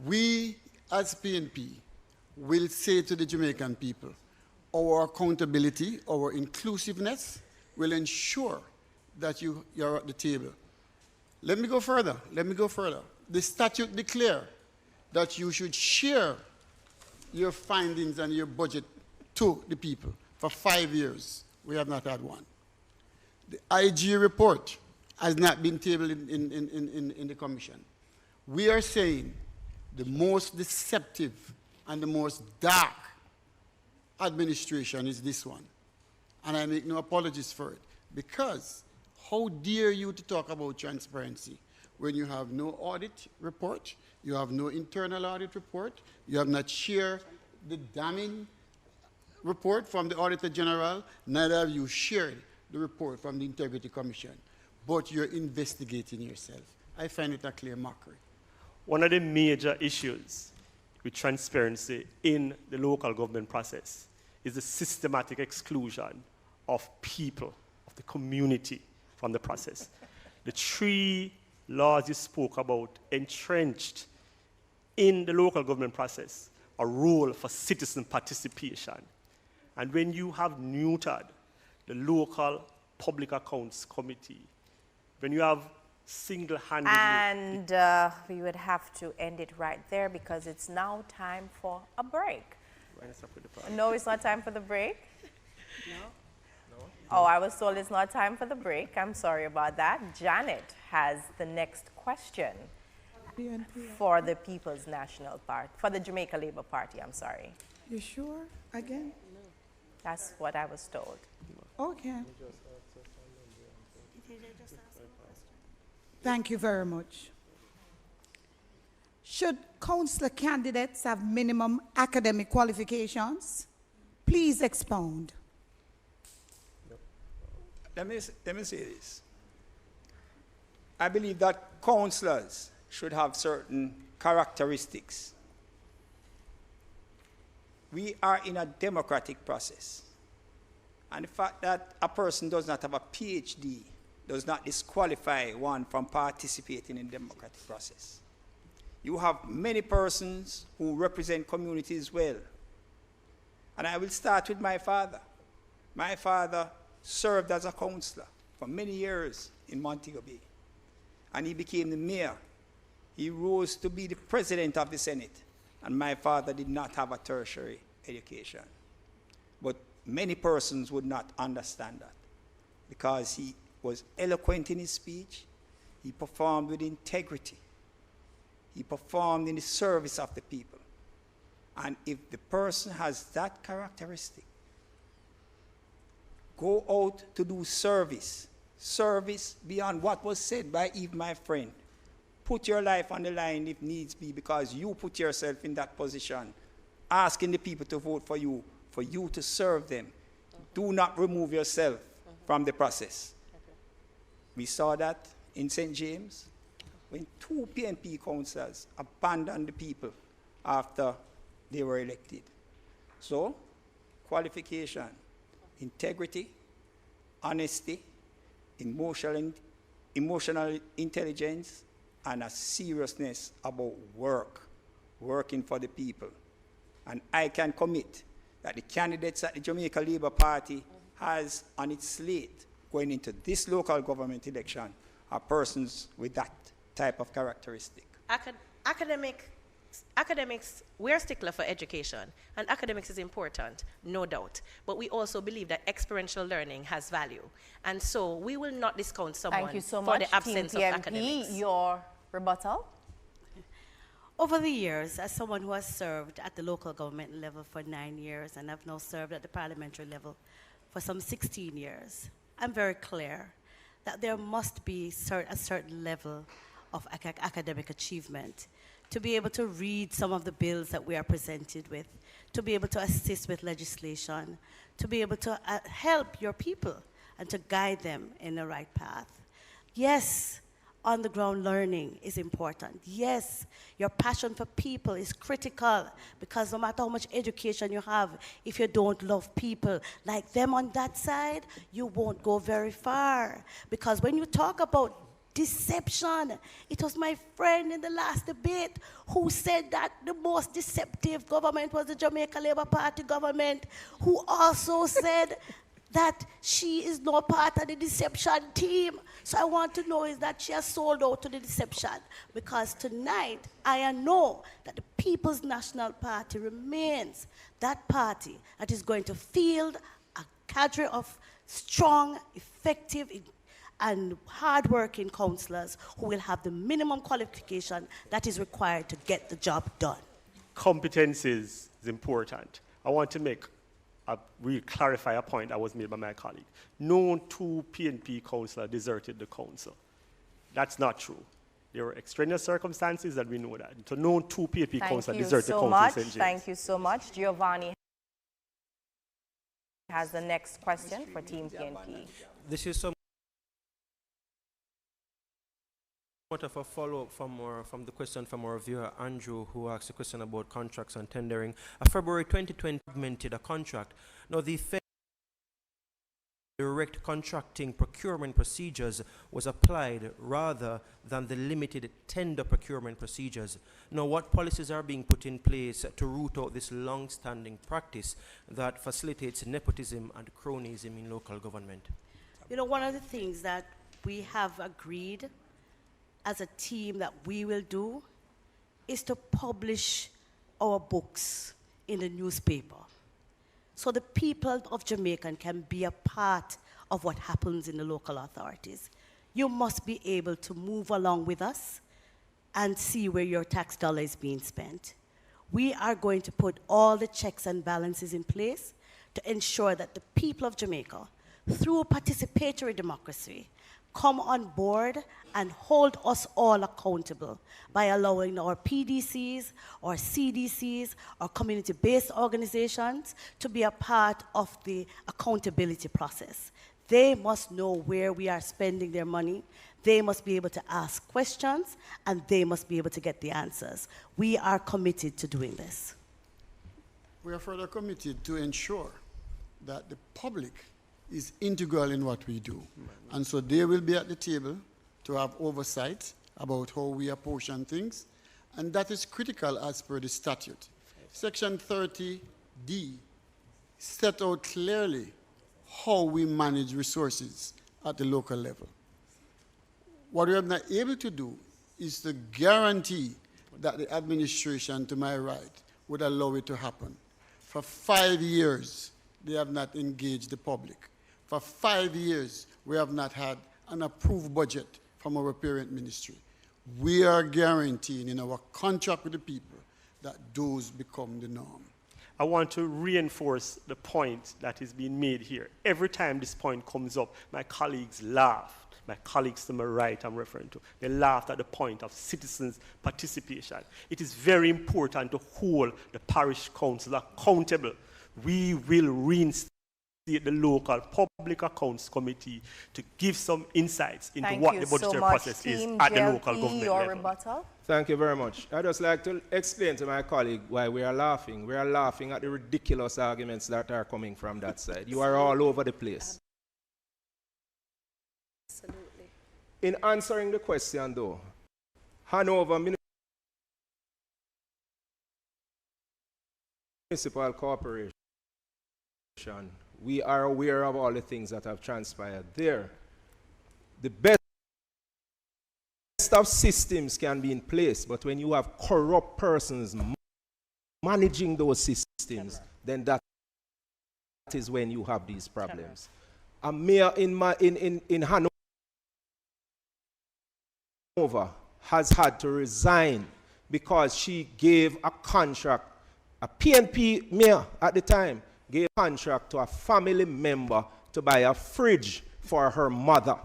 We, as PNP, will say to the Jamaican people, our accountability, our inclusiveness will ensure that you're at the table. Let me go further. The statute declares that you should share your findings and your budget to the people for 5 years. We have not had one. The IG report has not been tabled in the commission. We are saying the most deceptive and the most dark administration is this one. And I make no apologies for it. Because how dare you to talk about transparency when you have no audit report, you have no internal audit report, you have not shared the damning report from the Auditor General, neither have you shared the report from the Integrity Commission, but you're investigating yourself. I find it a clear mockery. One of the major issues with transparency in the local government process is the systematic exclusion of people, of the community from the process. The 3 laws you spoke about entrenched in the local government process a role for citizen participation. And when you have neutered the local public accounts committee, when you have single-handedly... And we would have to end it right there because it's now time for a break. No, it's not time for the break? No? Oh, I was told it's not time for the break. I'm sorry about that. Janet has the next question for the People's National Party, for the Jamaica Labour Party, I'm sorry. You sure? Again? That's what I was told. Okay. Thank you very much. Should councillor candidates have minimum academic qualifications? Please expound. Let me say this. I believe that councillors should have certain characteristics. We are in a democratic process. And the fact that a person does not have a PhD does not disqualify one from participating in the democratic process. You have many persons who represent communities well. And I will start with my father. My father served as a councillor for many years in Montego Bay. And he became the mayor. He rose to be the president of the Senate. And my father did not have a tertiary education. But many persons would not understand that because he was eloquent in his speech. He performed with integrity. He performed in the service of the people. And if the person has that characteristic, go out to do service. Service beyond what was said by Eve, my friend. Put your life on the line if needs be, because you put yourself in that position, asking the people to vote for you to serve them. Do not remove yourself from the process. We saw that in St. James, when 2 PNP councillors abandoned the people after they were elected. So, qualification, integrity, honesty, emotional intelligence, and a seriousness about working for the people. And I can commit that the candidates that the Jamaica Labour Party has on its slate going into this local government election are persons with that type of characteristic. Academics, we're a stickler for education, and academics is important, no doubt. But we also believe that experiential learning has value. And so we will not discount someone Thank you so for much, the absence Team of PNP. academics. Your rebuttal? Over the years, as someone who has served at the local government level for 9 years, and I've now served at the parliamentary level for some 16 years, I'm very clear that there must be a certain level of academic achievement to be able to read some of the bills that we are presented with, to be able to assist with legislation, to be able to help your people and to guide them in the right path. Yes, on-the-ground learning is important. Yes, your passion for people is critical, because no matter how much education you have, if you don't love people like them on that side, you won't go very far. Because when you talk about deception, it was my friend in the last debate who said that the most deceptive government was the Jamaica Labour Party government, who also said that she is no part of the deception team. So I want to know is that she has sold out to the deception, because tonight I know that the People's National Party remains that party that is going to field a cadre of strong, effective, and hard-working councillors who will have the minimum qualification that is required to get the job done. Competencies is important. I want to clarify a point that was made by my colleague. No 2 PNP councillors deserted the council. That's not true. There were extraneous circumstances that we know that. So no 2 PNP councillors deserted the council in St. James. Thank you so much. Giovanni has the next question for Team PNP. This is somewhat of a follow-up from the question from our viewer Andrew, who asked a question about contracts and tendering. A February 2020 implemented a contract. Now the direct contracting procurement procedures was applied rather than the limited tender procurement procedures. Now, what policies are being put in place to root out this long-standing practice that facilitates nepotism and cronyism in local government? You know, one of the things that we have agreed as a team that we will do is to publish our books in the newspaper, so the people of Jamaica can be a part of what happens in the local authorities. You must be able to move along with us and see where your tax dollar is being spent. We are going to put all the checks and balances in place to ensure that the people of Jamaica, through participatory democracy, come on board and hold us all accountable by allowing our PDCs, our CDCs, our community-based organizations to be a part of the accountability process. They must know where we are spending their money. They must be able to ask questions, and they must be able to get the answers. We are committed to doing this. We are further committed to ensure that the public is integral in what we do. And so they will be at the table to have oversight about how we apportion things. And that is critical as per the statute. Section 30D set out clearly how we manage resources at the local level. What we are not able to do is to guarantee that the administration, to my right, would allow it to happen. For 5 years, they have not engaged the public. For 5 years, we have not had an approved budget from our parent ministry. We are guaranteeing in our contract with the people that those become the norm. I want to reinforce the point that is being made here. Every time this point comes up, my colleagues laugh. My colleagues to my right I'm referring to, they laughed at the point of citizens' participation. It is very important to hold the parish council accountable. We will reinstate the local public accounts committee to give some insights into what the budgetary process is at the local government level. Rebuttal? Thank you very much. I'd just like to explain to my colleague why we are laughing. We are laughing at the ridiculous arguments that are coming from that side. You are all over the place. Absolutely. In answering the question, though, Hanover Municipal Corporation, we are aware of all the things that have transpired there. The best of systems can be in place, but when you have corrupt persons managing those systems, then that is when you have these problems. A mayor in Hanover has had to resign because she gave a contract, a PNP mayor at the time, gave a contract to a family member to buy a fridge for her mother.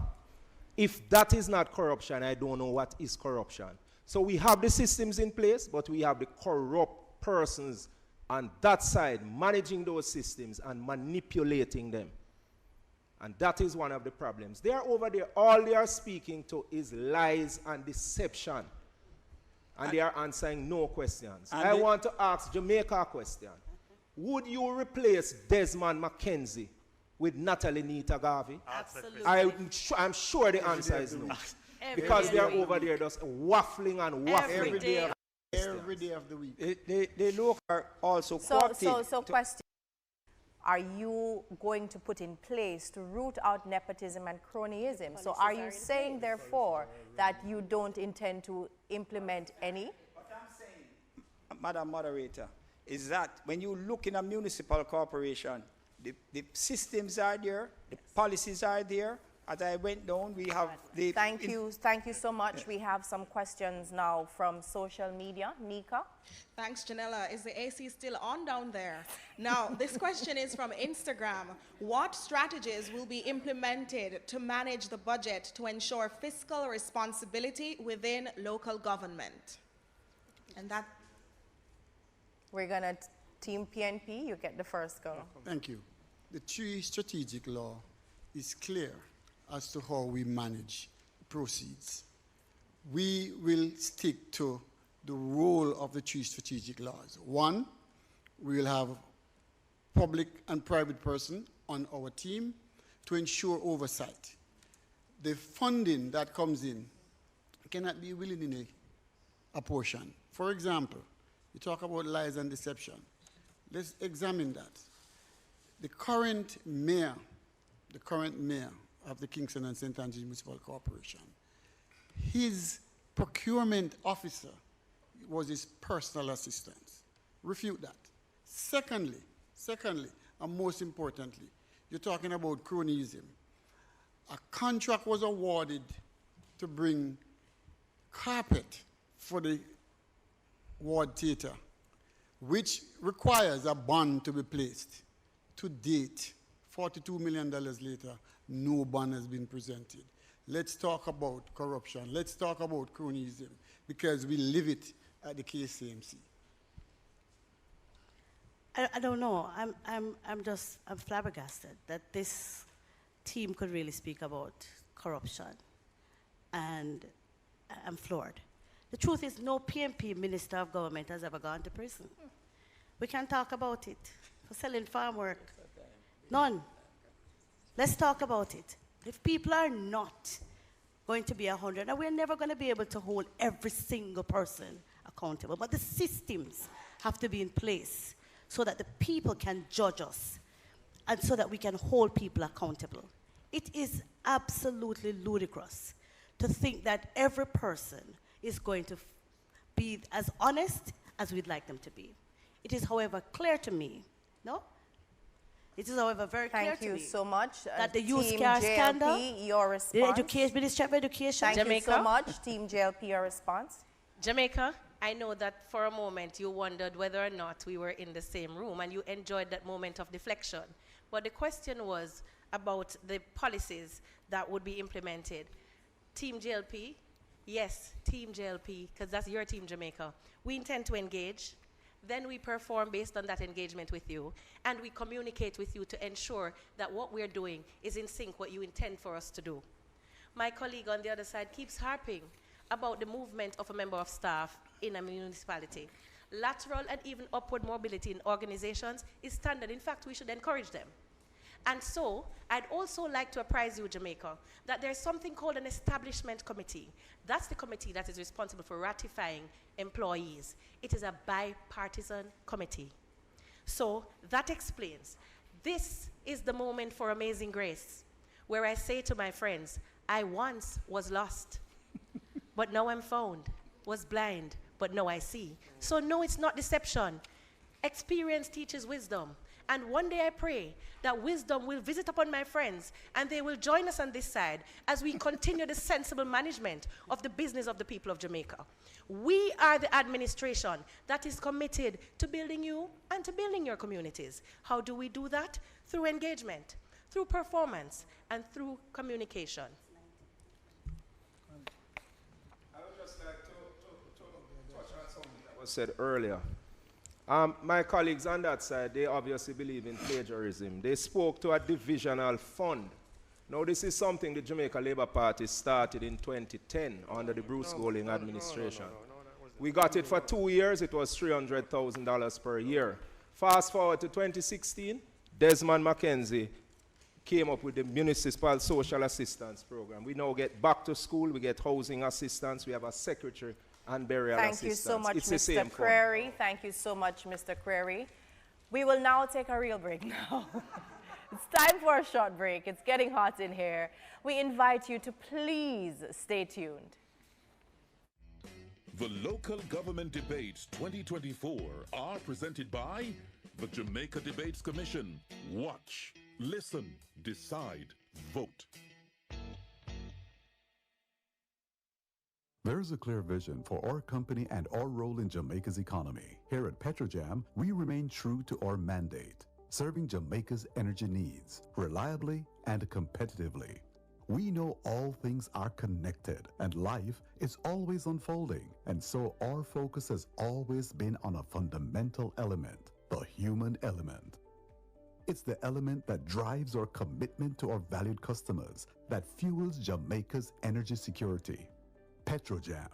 If that is not corruption, I don't know what is corruption. So we have the systems in place, but we have the corrupt persons on that side managing those systems and manipulating them. And that is one of the problems. They are over there. All they are speaking to is lies and deception. And they are answering no questions. I want to ask Jamaica a question. Would you replace Desmond McKenzie with Natalie Nita Garvey? Absolutely. I'm sure the answer is no. Because they are over there just waffling and waffling. Every day of the week. They look are also So question. Are you going to put in place to root out nepotism and cronyism? So are you saying, therefore, that you don't intend to implement any? What I'm saying, Madam Moderator, is that when you look in a municipal corporation, the systems are there, the policies are there. As I went down, we have the... Thank you so much. We have some questions now from social media. Nika? Thanks, Janella. Is the AC still on down there? Now, this question is from Instagram. What strategies will be implemented to manage the budget to ensure fiscal responsibility within local government? And that... We're going to team PNP. You get the first go. Thank you. The 3 strategic law is clear as to how we manage proceeds. We will stick to the role of the 3 strategic laws. 1, we will have public and private person on our team to ensure oversight. The funding that comes in cannot be willingly apportioned. For example, you talk about lies and deception. Let's examine that. The current mayor of the Kingston and St. Andrews Municipal Corporation, his procurement officer was his personal assistant. Refute that. Secondly, and most importantly, you're talking about cronyism. A contract was awarded to bring carpet for the ward theater, which requires a bond to be placed. To date, $42 million later, no bond has been presented. Let's talk about corruption. Let's talk about cronyism, because we live it at the KCMC. I don't know. I'm flabbergasted that this team could really speak about corruption, and I'm floored. The truth is, no PNP minister of government has ever gone to prison. We can talk about it for selling farm work. None. Let's talk about it. If people are not going to be 100, and we're never going to be able to hold every single person accountable, but the systems have to be in place so that the people can judge us and so that we can hold people accountable. It is absolutely ludicrous to think that every person is going to be as honest as we'd like them to be. It is, however, clear to me, no? It is, however, very clear to me. Thank you so much. That the youth Team car JLP, scandal, your response. the education, Ministry of Education. Thank Jamaica. you so much, Team JLP, your response. Jamaica, I know that for a moment you wondered whether or not we were in the same room, and you enjoyed that moment of deflection. But the question was about the policies that would be implemented. Team JLP, yes, Team JLP, because that's your Team Jamaica. We intend to engage. Then we perform based on that engagement with you, and we communicate with you to ensure that what we're doing is in sync with what you intend for us to do. My colleague on the other side keeps harping about the movement of a member of staff in a municipality. Lateral and even upward mobility in organizations is standard. In fact, we should encourage them. And so, I'd also like to apprise you, Jamaica, that there's something called an establishment committee. That's the committee that is responsible for ratifying employees. It is a bipartisan committee. So, that explains. This is the moment for amazing grace, where I say to my friends, I once was lost, but now I'm found, was blind, but now I see. So no, it's not deception. Experience teaches wisdom. And one day I pray that wisdom will visit upon my friends and they will join us on this side as we continue the sensible management of the business of the people of Jamaica. We are the administration that is committed to building you and to building your communities. How do we do that? Through engagement, through performance, and through communication. I would just like to touch on something that was said earlier. My colleagues on that side, they obviously believe in plagiarism. They spoke to a divisional fund. Now, this is something the Jamaica Labour Party started in 2010 under the Bruce Golding administration. We got it for 2 years. It was $300,000 per year. Fast forward to 2016, Desmond Mackenzie came up with the Municipal Social Assistance Program. We now get back to school, we get housing assistance, we have a secretary and burial assistance. Thank you so much, it's Mr. Crary. Thank you so much, Mr. Crary. We will now take a real break now. It's time for a short break. It's getting hot in here. We invite you to please stay tuned. The Local Government Debates 2024 are presented by the Jamaica Debates Commission. Watch, listen, decide, vote. There's a clear vision for our company and our role in Jamaica's economy. Here at PetroJam, we remain true to our mandate, serving Jamaica's energy needs reliably and competitively. We know all things are connected and life is always unfolding, and so our focus has always been on a fundamental element, the human element. It's the element that drives our commitment to our valued customers, that fuels Jamaica's energy security. PetroJam,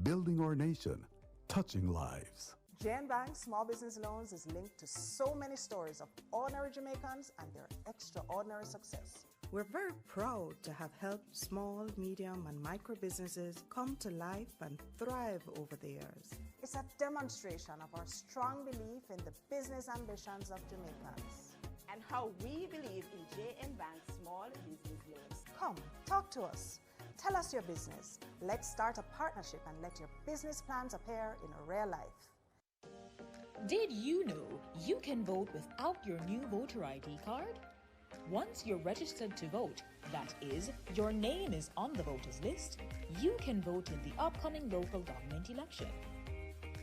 building our nation, touching lives. JN Bank Small Business Loans is linked to so many stories of ordinary Jamaicans and their extraordinary success. We're very proud to have helped small, medium, and micro businesses come to life and thrive over the years. It's a demonstration of our strong belief in the business ambitions of Jamaicans. And how we believe in JN Bank Small Business Loans. Come, talk to us. Tell us your business. Let's start a partnership and let your business plans appear in real life. Did you know you can vote without your new voter ID card? Once you're registered to vote, that is, your name is on the voters list, you can vote in the upcoming local government election.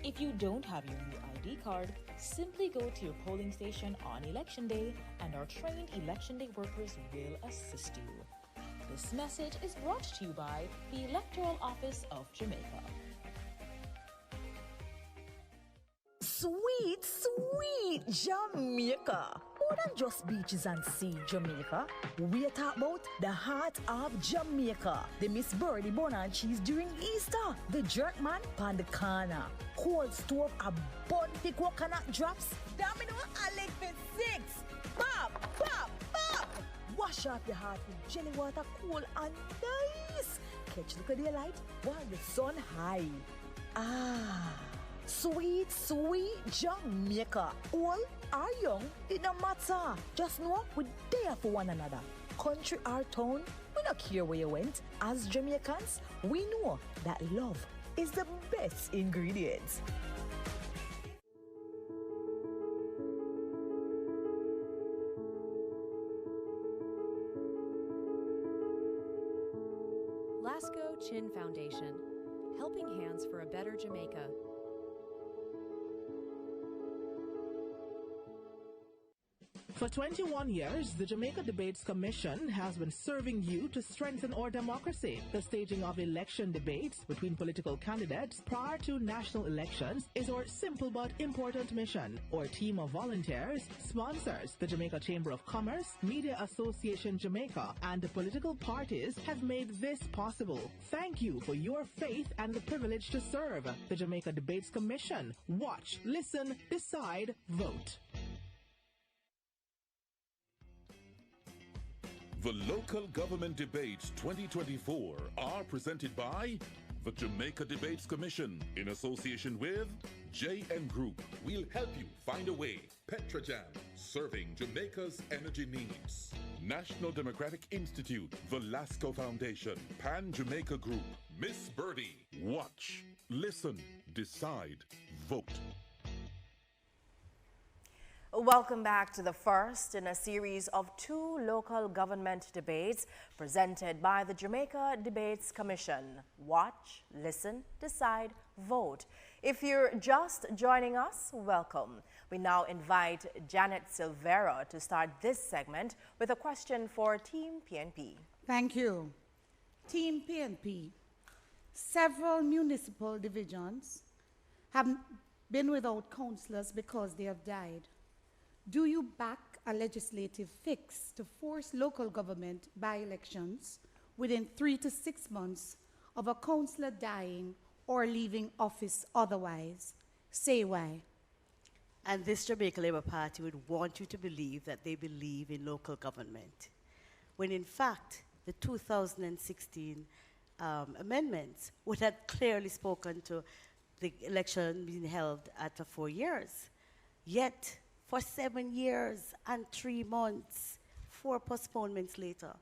If you don't have your new ID card, simply go to your polling station on election day and our trained election day workers will assist you. This message is brought to you by the Electoral Office of Jamaica. Sweet, sweet Jamaica. More than just beaches and sea, Jamaica. We are talking about the heart of Jamaica. The Miss Birdie bun and cheese during Easter. The jerk man pan the corner. Cold stove, a bun thick coconut drops. Domino, I like for 6. Pop, pop, pop. Wash off your heart with jelly water, cool and nice. Catch look at the light while the sun high. Ah. Sweet, sweet Jamaica. Old or young, it don't matter. Just know we're there for one another. Country or town, we don't care where you went. As Jamaicans, we know that love is the best ingredient. Lasco Chin Foundation, helping hands for a better Jamaica. For 21 years, the Jamaica Debates Commission has been serving you to strengthen our democracy. The staging of election debates between political candidates prior to national elections is our simple but important mission. Our team of volunteers, sponsors, the Jamaica Chamber of Commerce, Media Association Jamaica, and the political parties have made this possible. Thank you for your faith and the privilege to serve. The Jamaica Debates Commission. Watch, listen, decide, vote. The Local Government Debates 2024 are presented by the Jamaica Debates Commission in association with JN Group. We'll help you find a way. PetroJam, serving Jamaica's energy needs. National Democratic Institute, the Lasco Foundation, Pan Jamaica Group, Miss Birdie. Watch, listen, decide, vote. Welcome back to the first in a series of 2 local government debates presented by the Jamaica Debates Commission. Watch, listen, decide, vote. If you're just joining us, welcome. We now invite Janet Silvera to start this segment with a question for Team PNP. Thank you. Team PNP, several municipal divisions have been without councillors because they have died. Do you back a legislative fix to force local government by-elections within 3 to 6 months of a councillor dying or leaving office otherwise? Say why. And this Jamaica Labour Party would want you to believe that they believe in local government, when in fact the 2016 amendments would have clearly spoken to the election being held after 4 years. Yet, for 7 years and 3 months, 4 postponements later,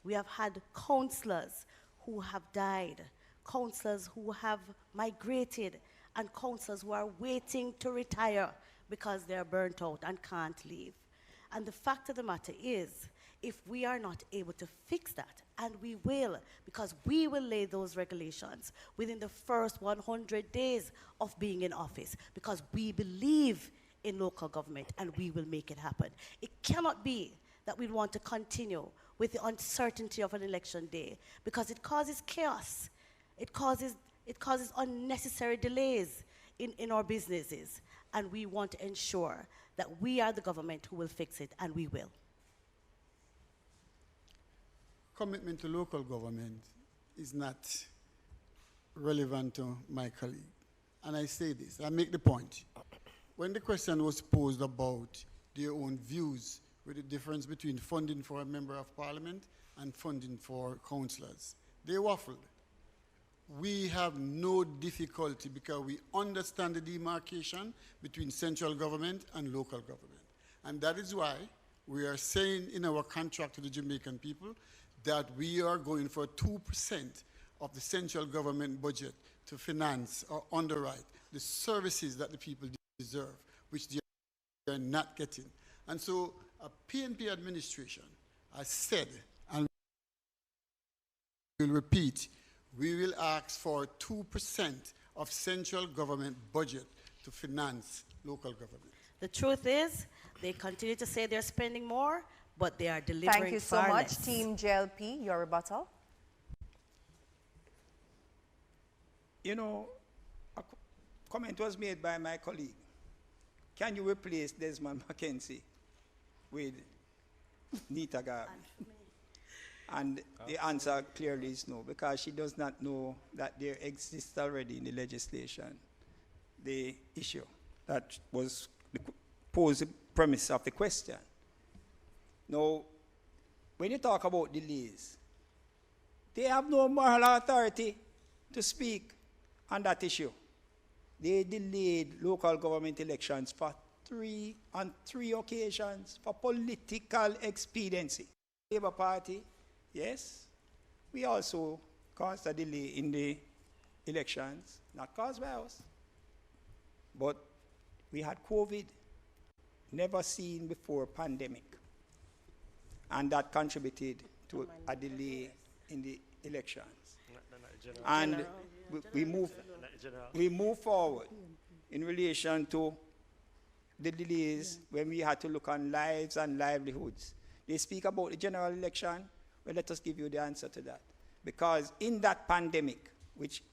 we have had councillors who have died, councillors who have migrated, and councillors who are waiting to retire because they're burnt out and can't leave. And the fact of the matter is, if we are not able to fix that, and we will, because we will lay those regulations within the first 100 days of being in office, because we believe in local government, and we will make it happen. It cannot be that we want to continue with the uncertainty of an election day, because it causes chaos. It causes unnecessary delays in our businesses, and we want to ensure that we are the government who will fix it, and we will. Commitment to local government is not relevant to my colleague. And I say this, I make the point. When the question was posed about their own views with the difference between funding for a member of parliament and funding for councillors, they waffled. We have no difficulty because we understand the demarcation between central government and local government. And that is why we are saying in our contract to the Jamaican people that we are going for 2% of the central government budget to finance or underwrite the services that the people deserve, which they are not getting. And so a PNP administration has said, and we'll repeat, we will ask for 2% of central government budget to finance local government. The truth is, they continue to say they're spending more, but they are delivering Thank you so far much, less. Team JLP. Your rebuttal. You know, a comment was made by my colleague. Can you replace Desmond McKenzie with Nita Garvey? And the answer clearly is no, because she does not know that there exists already in the legislation the issue that was posed the premise of the question. Now, when you talk about delays, they have no moral authority to speak on that issue. They delayed local government elections on three occasions for political expediency. Labour Party, yes, we also caused a delay in the elections, not caused by us, but we had COVID, never seen before pandemic, and that contributed to a delay in the elections. And we move forward in relation to the delays when we had to look on lives and livelihoods. They speak about the general election. Well, let us give you the answer to that. Because in that pandemic, which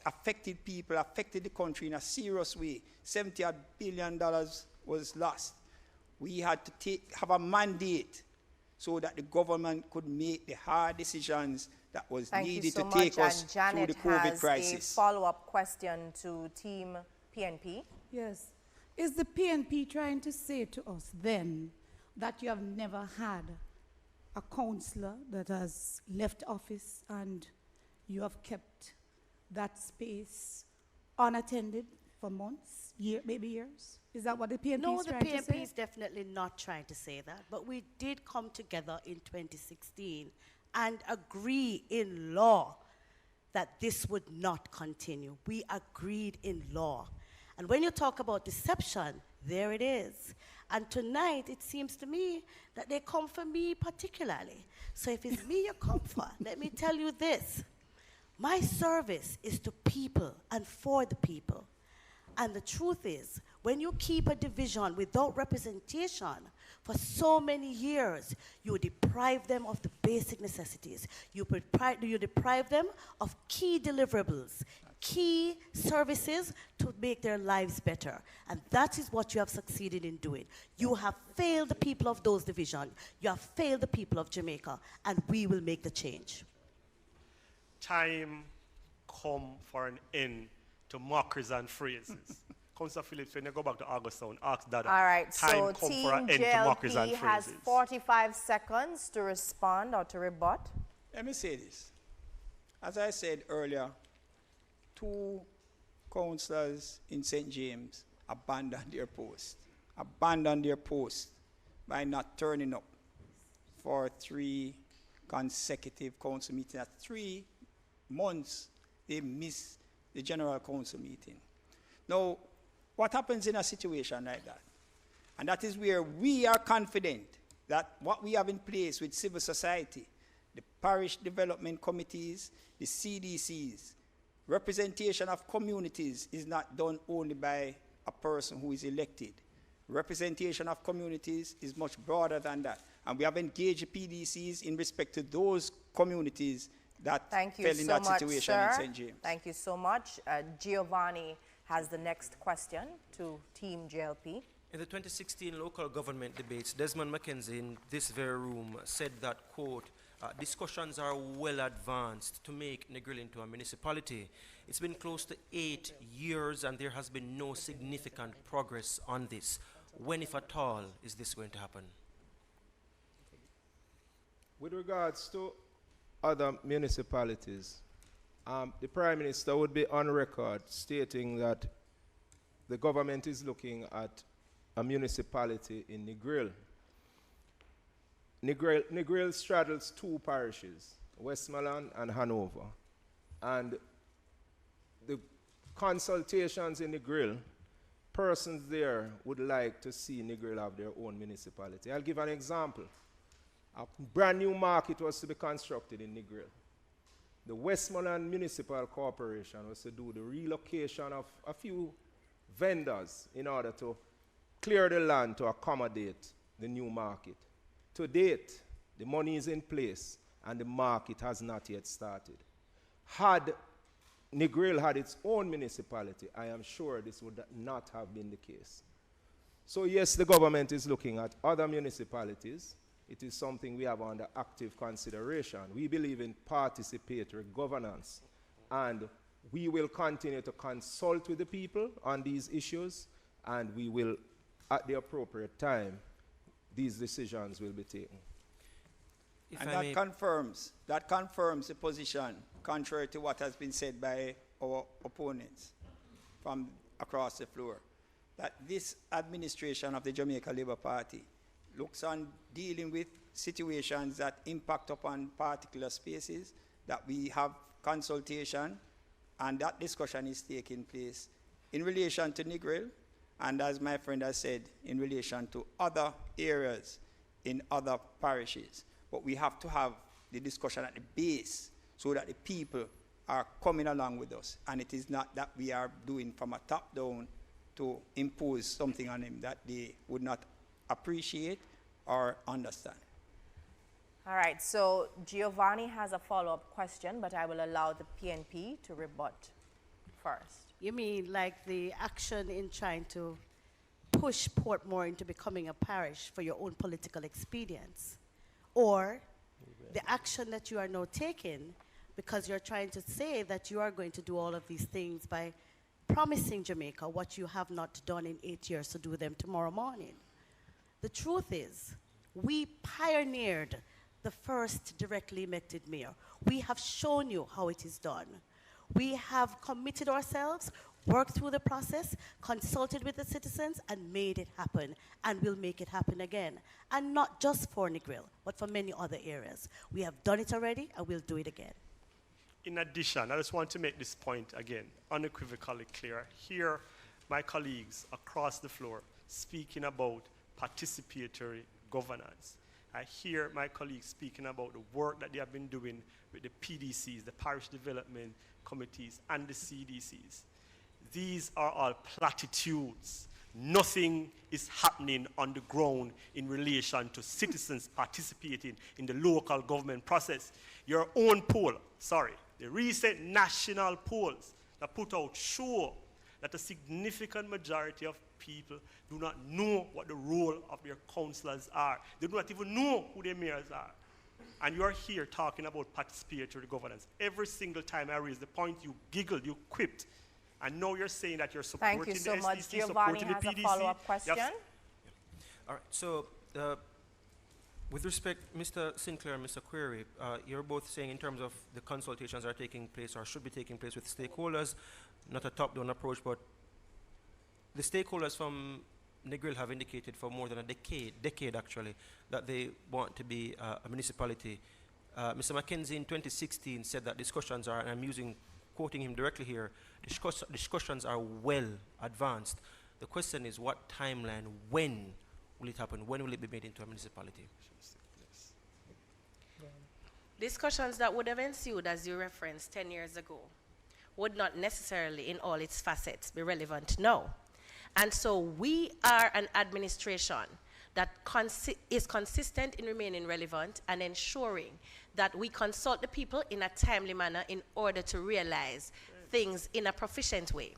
affected people, affected the country in a serious way, $70 billion was lost. We had to have a mandate so that the government could make the hard decisions that was needed to take us through the COVID crisis. Janet has a follow-up question to Team PNP. Yes. Is the PNP trying to say to us then that you have never had a councillor that has left office and you have kept that space unattended for months, maybe years? Is that what the PNP No, is the trying to say? PNP is definitely not trying to say that. But we did come together in 2016 and agree in law that this would not continue. We agreed in law. And when you talk about deception, there it is. And tonight, it seems to me that they come for me particularly. So if it's me you come for, let me tell you this. My service is to people and for the people. And the truth is, when you keep a division without representation for so many years, you deprive them of the basic necessities. You deprive them of key deliverables, key services to make their lives better. And that is what you have succeeded in doing. You have failed the people of those divisions. You have failed the people of Jamaica, and we will make the change. Time come for an end to mockeries and phrases. Councillor Phillips, when you go back to August Sound, ask Dada. All right, time so come Team for an end to mockeries and JLP has phrases. 45 seconds to respond or to rebut. Let me say this. As I said earlier, 2 councillors in St. James abandoned their post by not turning up for 3 consecutive council meetings. At 3 months, they missed the general council meeting. Now, what happens in a situation like that? And that is where we are confident that what we have in place with civil society, the parish development committees, the CDCs, representation of communities is not done only by a person who is elected. Representation of communities is much broader than that. And we have engaged PDCs in respect to those communities that fell in that situation in St. James. Thank you so much. Giovanni has the next question to Team JLP. In the 2016 local government debates, Desmond McKenzie in this very room said that, quote, discussions are well advanced to make Negril into a municipality. It's been close to 8 years and there has been no significant progress on this. When, if at all, is this going to happen? With regards to other municipalities, the Prime Minister would be on record stating that the government is looking at a municipality in Negril. Negril straddles 2 parishes, Westmoreland and Hanover. And the consultations in Negril, persons there would like to see Negril have their own municipality. I'll give an example. A brand new market was to be constructed in Negril. The Westmoreland Municipal Corporation was to do the relocation of a few vendors in order to clear the land to accommodate the new market. To date, the money is in place and the market has not yet started. Had Negril had its own municipality, I am sure this would not have been the case. So yes, the government is looking at other municipalities. It is something we have under active consideration. We believe in participatory governance, and we will continue to consult with the people on these issues, and we will, at the appropriate time, these decisions will be taken. And that confirms the position, contrary to what has been said by our opponents from across the floor, that this administration of the Jamaica Labour Party looks on dealing with situations that impact upon particular spaces, that we have consultation, and that discussion is taking place in relation to Negril, and as my friend has said, in relation to other areas in other parishes. But we have to have the discussion at the base so that the people are coming along with us. And it is not that we are doing from a top down to impose something on them that they would not appreciate or understand. All right, so Giovanni has a follow-up question, but I will allow the PNP to rebut first. You mean like the action in trying to push Portmore into becoming a parish for your own political expedience? Or the action that you are now taking because you're trying to say that you are going to do all of these things by promising Jamaica what you have not done in 8 years to do them tomorrow morning? The truth is, we pioneered the first directly elected mayor. We have shown you how it is done. We have committed ourselves, worked through the process, consulted with the citizens, and made it happen, and will make it happen again. And not just for Negril, but for many other areas. We have done it already, and we'll do it again. In addition, I just want to make this point again, unequivocally clear. Here, my colleagues across the floor speaking about participatory governance. I hear my colleagues speaking about the work that they have been doing with the PDCs, the Parish Development Committees, and the CDCs. These are all platitudes. Nothing is happening on the ground in relation to citizens participating in the local government process. Your own poll, the recent national polls that put out show that a significant majority of people do not know what the role of their councillors are. They do not even know who their mayors are. And you are here talking about participatory governance. Every single time I raise the point, you giggled, you quipped. And now you're saying that you're supporting the SDC, Thank you so much. supporting Giovanni the has PDC. a follow-up question. All right, so with respect, Mr. Sinclair and Mr. Query, you're both saying in terms of the consultations are taking place or should be taking place with stakeholders, not a top-down approach, but the stakeholders from Negril have indicated for more than a decade actually, that they want to be a municipality. Mr. Mackenzie in 2016 said that discussions are, and I'm quoting him directly here, discussions are well advanced. The question is what timeline, when will it happen? When will it be made into a municipality? Discussions that would have ensued, as you referenced 10 years ago, would not necessarily in all its facets be relevant now. And so we are an administration that is consistent in remaining relevant and ensuring that we consult the people in a timely manner in order to realize things in a proficient way.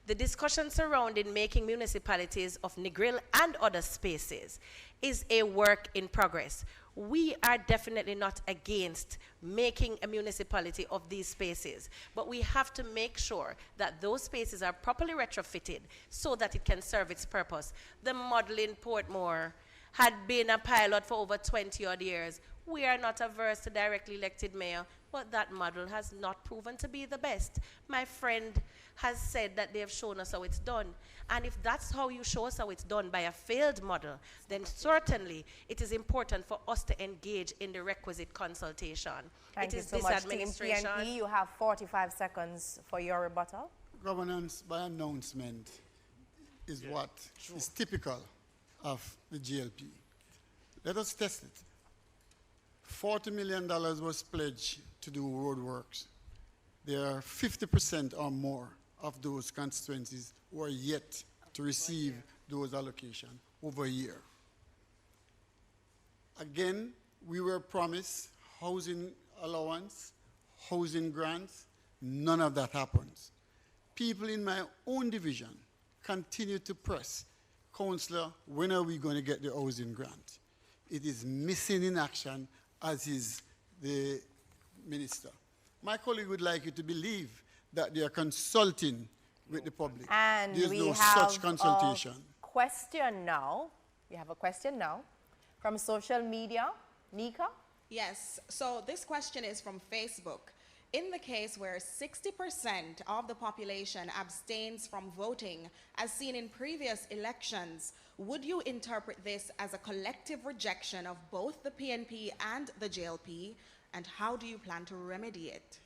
The discussion surrounding making municipalities of Negril and other spaces is a work in progress. We are definitely not against making a municipality of these spaces, but we have to make sure that those spaces are properly retrofitted so that it can serve its purpose. The model in Portmore had been a pilot for over 20 odd years. We are not averse to directly elected mayor, but that model has not proven to be the best. My friend has said that they have shown us how it's done. And if that's how you show us how it's done by a failed model, then certainly it is important for us to engage in the requisite consultation. Thank you so much. Team PNP, you have 45 seconds for your rebuttal. Governance by announcement is what is typical of the GLP. Let us test it. $40 million was pledged to do road works. There are 50% or more of those constituencies who are yet to receive those allocations over a year. Again, we were promised housing allowance, housing grants. None of that happens. People in my own division continue to press, Councillor, when are we going to get the housing grant? It is missing in action, as is the minister. My colleague would like you to believe that they are consulting with the public. And there's we no have such consultation. A question now. We have a question now from social media. Nika? Yes, so this question is from Facebook. In the case where 60% of the population abstains from voting, as seen in previous elections, would you interpret this as a collective rejection of both the PNP and the JLP, and how do you plan to remedy it?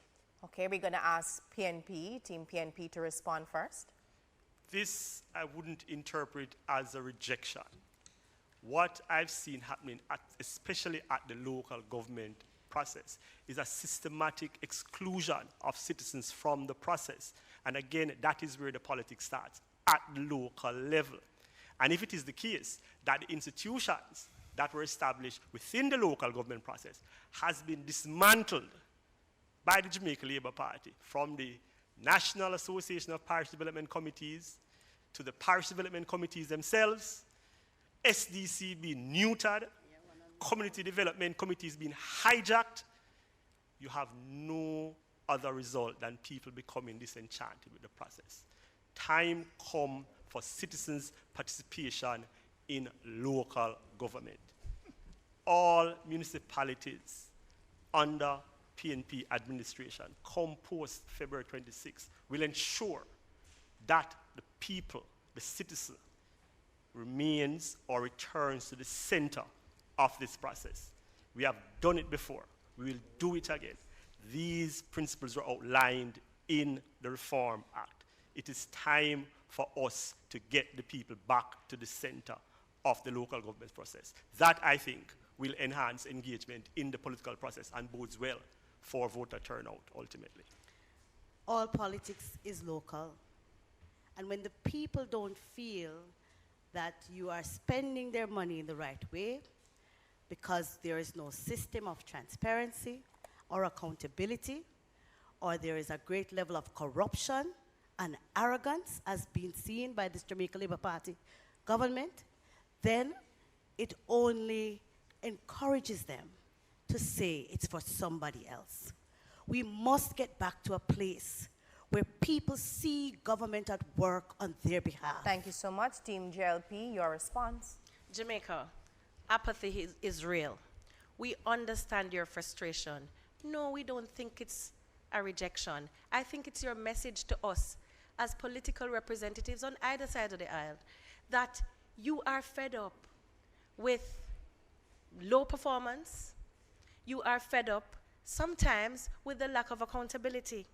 Okay, we're going to ask PNP, Team PNP, to respond first. This I wouldn't interpret as a rejection. What I've seen happening, especially at the local government process, is a systematic exclusion of citizens from the process. And again, that is where the politics starts, at the local level. And if it is the case that the institutions that were established within the local government process has been dismantled by the Jamaica Labour Party, from the National Association of Parish Development Committees to the Parish Development Committees themselves, SDC being neutered, community development committees being hijacked, you have no other result than people becoming disenchanted with the process. Time come for citizens' participation in local government. All municipalities under PNP administration, come post February 26, will ensure that the people, the citizen, remains or returns to the center of this process. We have done it before. We will do it again. These principles are outlined in the Reform Act. It is time for us to get the people back to the center of the local government process. That, I think, will enhance engagement in the political process and bodes well for voter turnout, ultimately. All politics is local. And when the people don't feel that you are spending their money in the right way, because there is no system of transparency or accountability, or there is a great level of corruption and arrogance as being seen by this Jamaica Labour Party government, then it only encourages them to say it's for somebody else. We must get back to a place where people see government at work on their behalf. Thank you so much. Team JLP, your response. Jamaica, apathy is real. We understand your frustration. No, we don't think it's a rejection. I think it's your message to us as political representatives on either side of the aisle that you are fed up with low performance. You are fed up sometimes with the lack of accountability.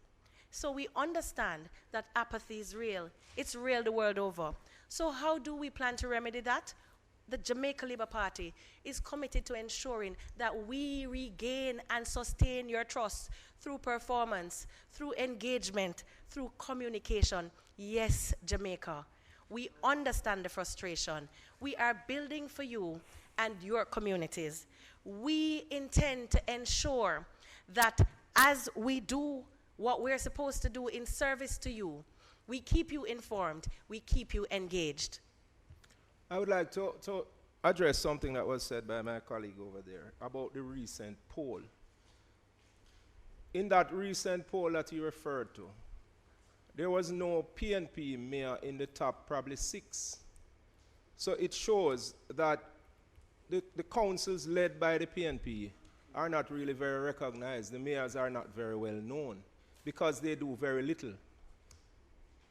So we understand that apathy is real. It's real the world over. So how do we plan to remedy that? The Jamaica Labour Party is committed to ensuring that we regain and sustain your trust through performance, through engagement, through communication. Yes, Jamaica, we understand the frustration. We are building for you and your communities. We intend to ensure that as we do what we're supposed to do in service to you, we keep you informed, we keep you engaged. I would like to address something that was said by my colleague over there about the recent poll. In that recent poll that you referred to, there was no PNP mayor in the top probably 6. So it shows that the councils led by the PNP are not really very recognized. The mayors are not very well known because they do very little.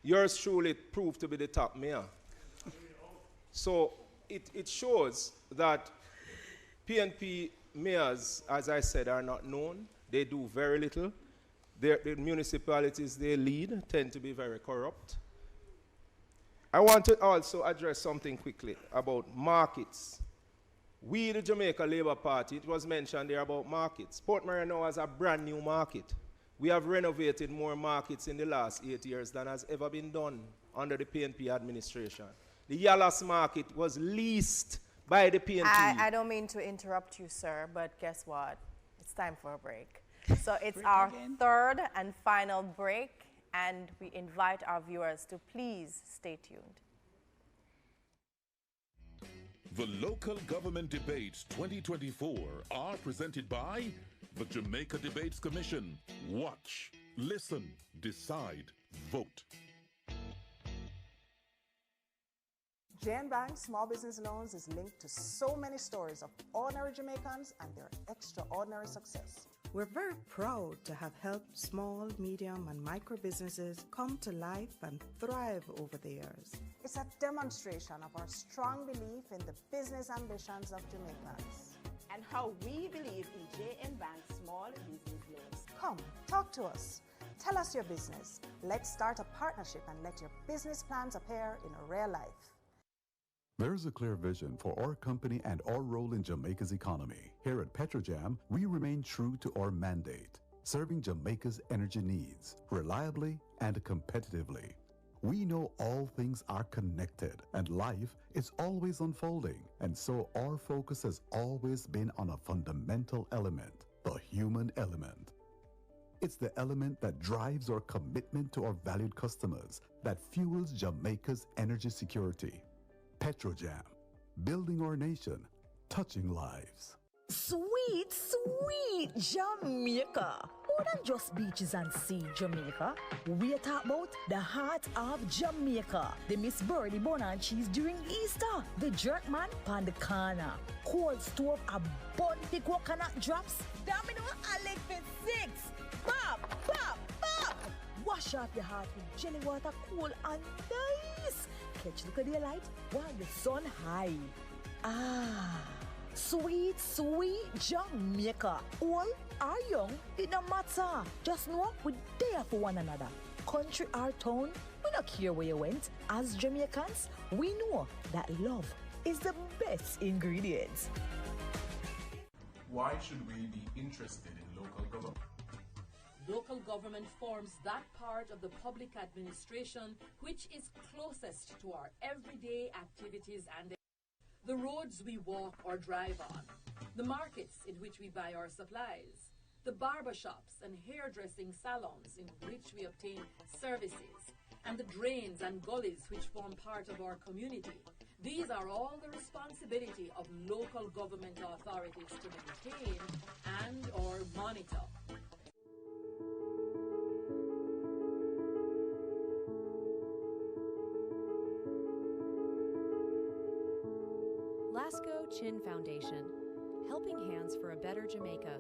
Yours truly proved to be the top mayor. So it shows that PNP mayors, as I said, are not known. They do very little. The municipalities they lead tend to be very corrupt. I want to also address something quickly about markets. We, the Jamaica Labour Party, it was mentioned there about markets. Port Mary now has a brand new market. We have renovated more markets in the last 8 years than has ever been done under the PNP administration. The Yalas market was leased by the PNP. I don't mean to interrupt you, sir, but guess what? It's time for a break. So it's our third and final break, and we invite our viewers to please stay tuned. The Local Government Debates 2024 are presented by the Jamaica Debates Commission. Watch, listen, decide, vote. JN Bank Small Business Loans is linked to so many stories of ordinary Jamaicans and their extraordinary success. We're very proud to have helped small, medium, and micro businesses come to life and thrive over the years. It's a demonstration of our strong belief in the business ambitions of Jamaicans. And how we believe in JN Bank Small Business Loans. Come, talk to us. Tell us your business. Let's start a partnership and let your business plans appear in real life. There's a clear vision for our company and our role in Jamaica's economy. Here at PetroJam, we remain true to our mandate, serving Jamaica's energy needs reliably and competitively. We know all things are connected and life is always unfolding, and so our focus has always been on a fundamental element, the human element. It's the element that drives our commitment to our valued customers, that fuels Jamaica's energy security. PetroJam, building our nation, touching lives. Sweet, sweet Jamaica. More than just beaches and sea, Jamaica. We talk about the heart of Jamaica. The Miss Birdie bun and cheese during Easter. The jerk man pan the corner. Cold stove, a bun thick coconut drops. Domino, a leg for 6. Pop, pop, pop. Wash off your heart with jelly water, cool and nice. Catch the daylight while the sun high. Ah, sweet, sweet Jamaica. Old or young, it don't matter. Just know we're there for one another. Country or town, we don't care where you went. As Jamaicans, we know that love is the best ingredient. Why should we be interested in local government? Local government forms that part of the public administration which is closest to our everyday activities and the roads we walk or drive on, the markets in which we buy our supplies, the barber shops and hairdressing salons in which we obtain services, and the drains and gullies which form part of our community. These are all the responsibility of local government authorities to maintain and or monitor. Lasco Chin Foundation, helping hands for a better Jamaica.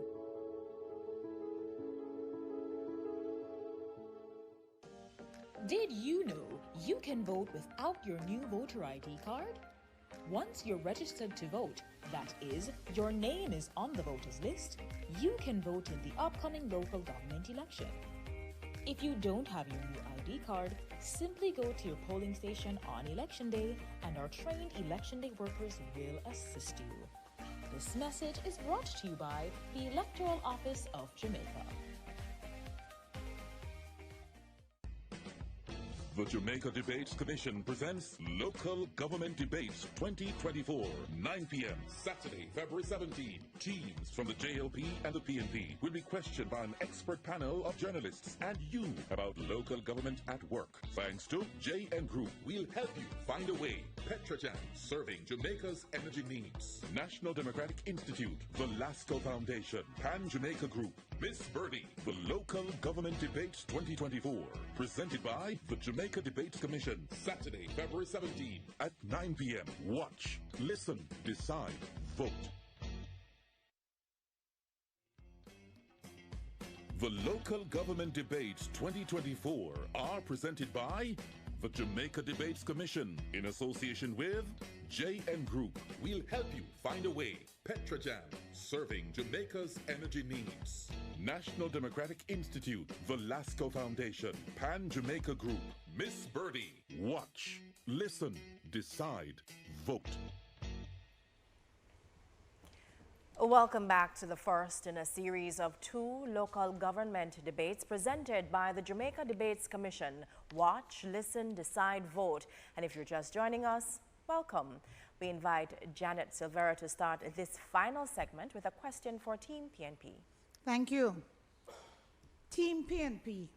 Did you know you can vote without your new voter ID card? Once you're registered to vote, that is, your name is on the voters list, you can vote in the upcoming local government election. If you don't have your new ID card, simply go to your polling station on election day and our trained election day workers will assist you. This message is brought to you by the Electoral Office of Jamaica. The Jamaica Debates Commission presents Local Government Debates 2024, 9 p.m. Saturday, February 17. Teams from the JLP and the PNP will be questioned by an expert panel of journalists and you about local government at work. Thanks to JN Group, we'll help you find a way. PetroJam, serving Jamaica's energy needs. National Democratic Institute, the Lasco Foundation, Pan Jamaica Group, Miss Birdie, the Local Government Debates 2024, presented by the Jamaica Debates Commission, Saturday, February 17 at 9 p.m. Watch, listen, decide, vote. The Local Government Debates 2024 are presented by the Jamaica Debates Commission in association with JN Group. We'll help you find a way. PetroJam, serving Jamaica's energy needs. National Democratic Institute, the Lasco Foundation, Pan Jamaica Group, Miss Birdie. Watch, listen, decide, vote. Welcome back to the first in a series of 2 local government debates presented by the Jamaica Debates Commission. Watch, listen, decide, vote. And if you're just joining us, welcome. We invite Janet Silvera to start this final segment with a question for Team PNP. Thank you. Team PNP,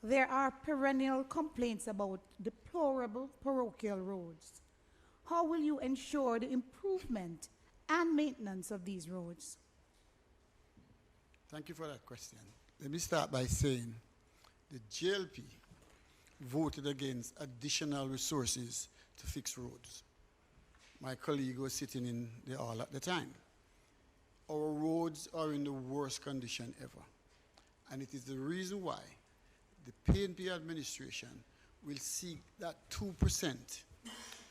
there are perennial complaints about deplorable parochial roads. How will you ensure the improvement and maintenance of these roads? Thank you for that question. Let me start by saying the JLP voted against additional resources to fix roads. My colleague was sitting in the hall at the time. Our roads are in the worst condition ever. And it is the reason why the PNP administration will seek that 2%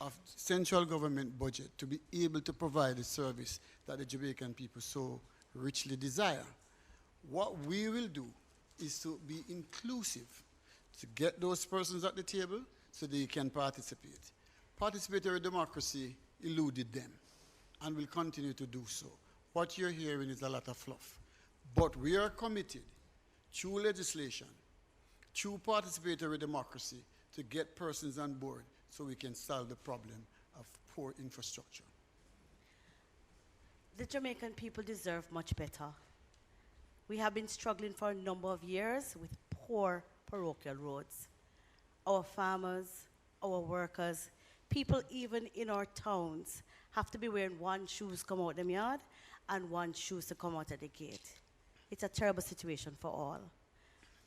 of central government budget to be able to provide the service that the Jamaican people so richly desire. What we will do is to be inclusive, to get those persons at the table so they can participate. Participatory democracy eluded them and will continue to do so. What you're hearing is a lot of fluff. But we are committed through legislation, through participatory democracy, to get persons on board so we can solve the problem of poor infrastructure. The Jamaican people deserve much better. We have been struggling for a number of years with poor parochial roads. Our farmers, our workers, people even in our towns have to be wearing one shoes come out them yard and one shoes to come out of the gate. It's a terrible situation for all.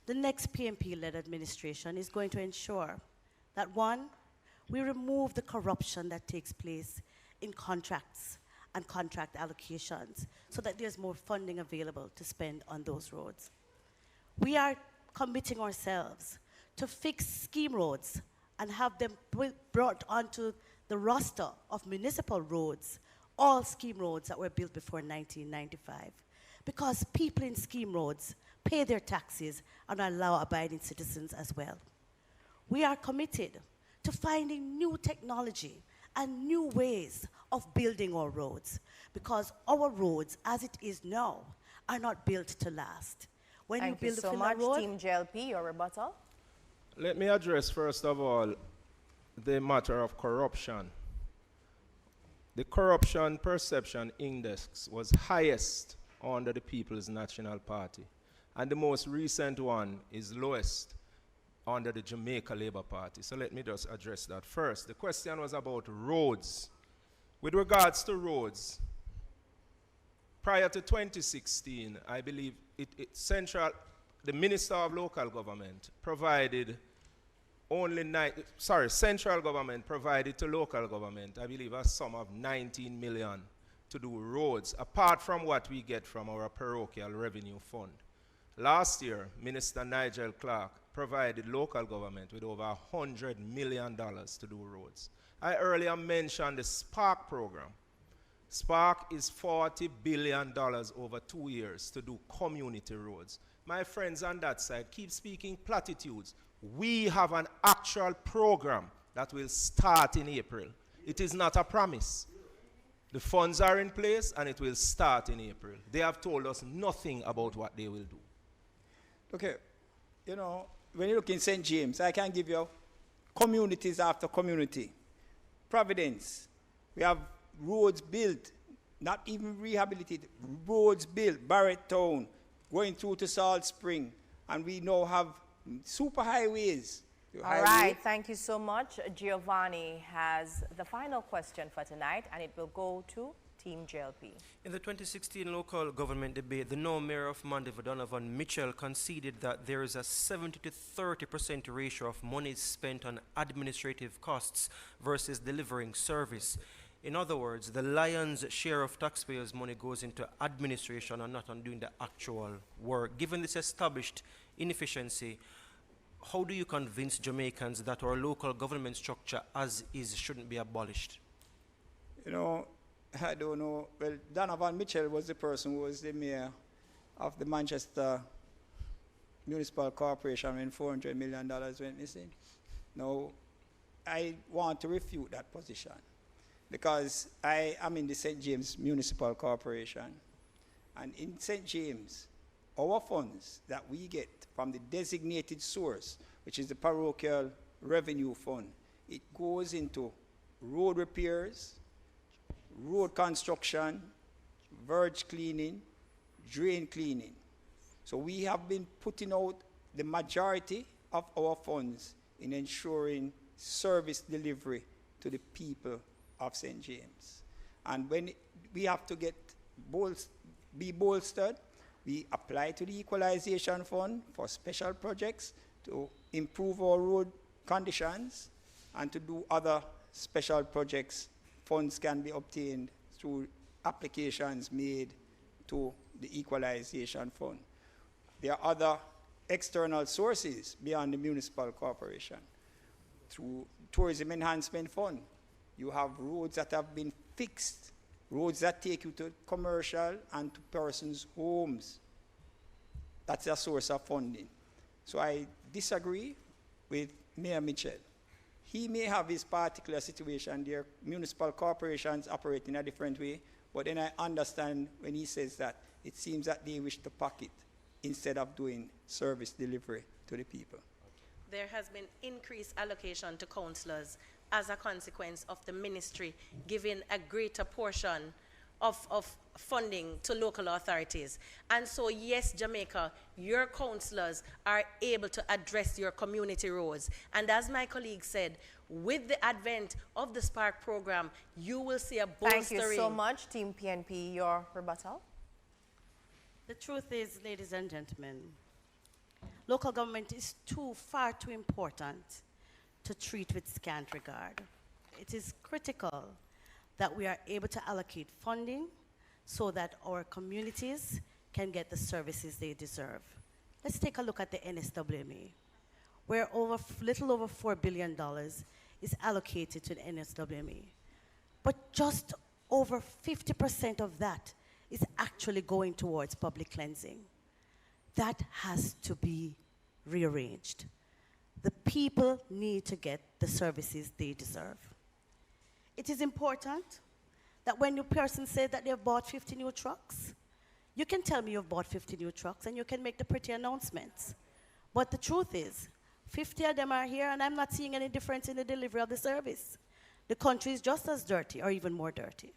The next PNP-led administration is going to ensure that, one, we remove the corruption that takes place in contracts and contract allocations so that there's more funding available to spend on those roads. We are committing ourselves to fix scheme roads and have them brought onto the roster of municipal roads, all scheme roads that were built before 1995. Because people in scheme roads pay their taxes and are law-abiding citizens as well. We are committed to finding new technology and new ways of building our roads, because our roads, as it is now, are not built to last. When Thank you build you so a much, road, Team JLP. Your rebuttal? Let me address, first of all, the matter of corruption. The corruption perception index was highest under the People's National Party, and the most recent one is lowest under the Jamaica Labour Party. So let me just address that first. The question was about roads. With regards to roads, prior to 2016, I believe the Minister of Local Government provided central government provided to local government, I believe, a sum of 19 million to do roads, apart from what we get from our parochial revenue fund. Last year, Minister Nigel Clark provided local government with over $100 million to do roads. I earlier mentioned the SPARK program. SPARK is $40 billion over 2 years to do community roads. My friends on that side keep speaking platitudes. We have an actual program that will start in April. It is not a promise. The funds are in place and it will start in April. They have told us nothing about what they will do. Okay, you know, when you look in St. James, I can give you communities after community. Providence, we have roads built, not even rehabilitated, roads built, Barrett Town, going through to Salt Spring, and we now have super highways. All right, thank you so much. Giovanni has the final question for tonight, and it will go to Team JLP. In the 2016 local government debate, the now mayor of Mandeville, Donovan Mitchell, conceded that there is a 70 to 30% ratio of money spent on administrative costs versus delivering service. In other words, the lion's share of taxpayers' money goes into administration and not on doing the actual work. Given this established inefficiency, how do you convince Jamaicans that our local government structure as is shouldn't be abolished? You know, I don't know. Well, Donovan Mitchell was the person who was the mayor of the Manchester Municipal Corporation when $400 million went missing. Now, I want to refute that position because I am in the St. James Municipal Corporation. And in St. James, our funds that we get from the designated source, which is the parochial revenue fund, it goes into road repairs, road construction, verge cleaning, drain cleaning. So we have been putting out the majority of our funds in ensuring service delivery to the people of St. James. And when we have to be bolstered, we apply to the Equalization Fund for special projects to improve our road conditions and to do other special projects. Funds can be obtained through applications made to the Equalization Fund. There are other external sources beyond the municipal corporation. Through Tourism Enhancement Fund, you have roads that have been fixed, roads that take you to commercial and to persons' homes. That's a source of funding. So I disagree with Mayor Mitchell. He may have his particular situation. Their municipal corporations operate in a different way, but then I understand when he says that it seems that they wish to pocket instead of doing service delivery to the people. There has been increased allocation to councillors as a consequence of the ministry giving a greater portion of funding to local authorities. And so, yes, Jamaica, your councillors are able to address your community roads. And as my colleague said, with the advent of the Spark program, you will see a bolstering. Thank you so much, Team PNP. Your rebuttal? The truth is, ladies and gentlemen, local government is far too important to treat with scant regard. It is critical that we are able to allocate funding so that our communities can get the services they deserve. Let's take a look at the NSWMA, where little over $4 billion is allocated to the NSWMA. But just over 50% of that is actually going towards public cleansing. That has to be rearranged. The people need to get the services they deserve. It is important that when your person says that they've bought 50 new trucks, you can tell me you've bought 50 new trucks and you can make the pretty announcements. But the truth is, 50 of them are here and I'm not seeing any difference in the delivery of the service. The country is just as dirty or even more dirty,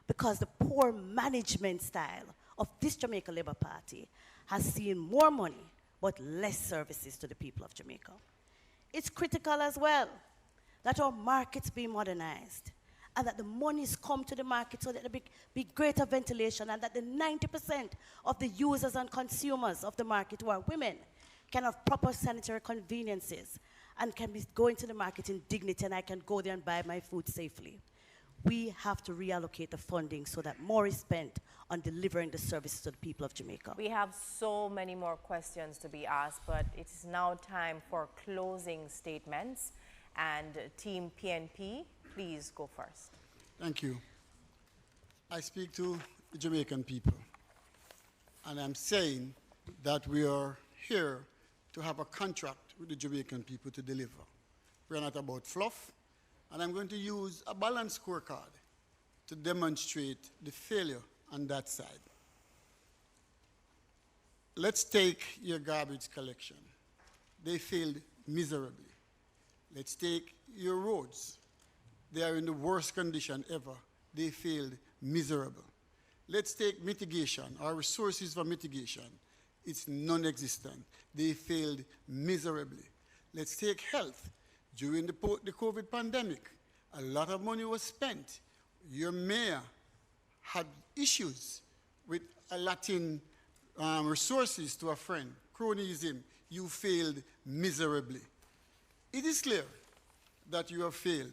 because the poor management style of this Jamaica Labour Party has seen more money but less services to the people of Jamaica. It's critical as well that our markets be modernized and that the monies come to the market so that there be greater ventilation, and that the 90% of the users and consumers of the market who are women can have proper sanitary conveniences and can be going to the market in dignity, and I can go there and buy my food safely. We have to reallocate the funding so that more is spent on delivering the services to the people of Jamaica. We have so many more questions to be asked, but it is now time for closing statements. And Team PNP, please go first. Thank you. I speak to the Jamaican people, and I'm saying that we are here to have a contract with the Jamaican people to deliver. We're not about fluff, and I'm going to use a balanced scorecard to demonstrate the failure on that side. Let's take your garbage collection. They failed miserably. Let's take your roads. They are in the worst condition ever. They failed miserable. Let's take mitigation, our resources for mitigation. It's non-existent. They failed miserably. Let's take health. During the COVID pandemic, a lot of money was spent. Your mayor had issues with allotting resources to a friend, cronyism. You failed miserably. It is clear that you have failed.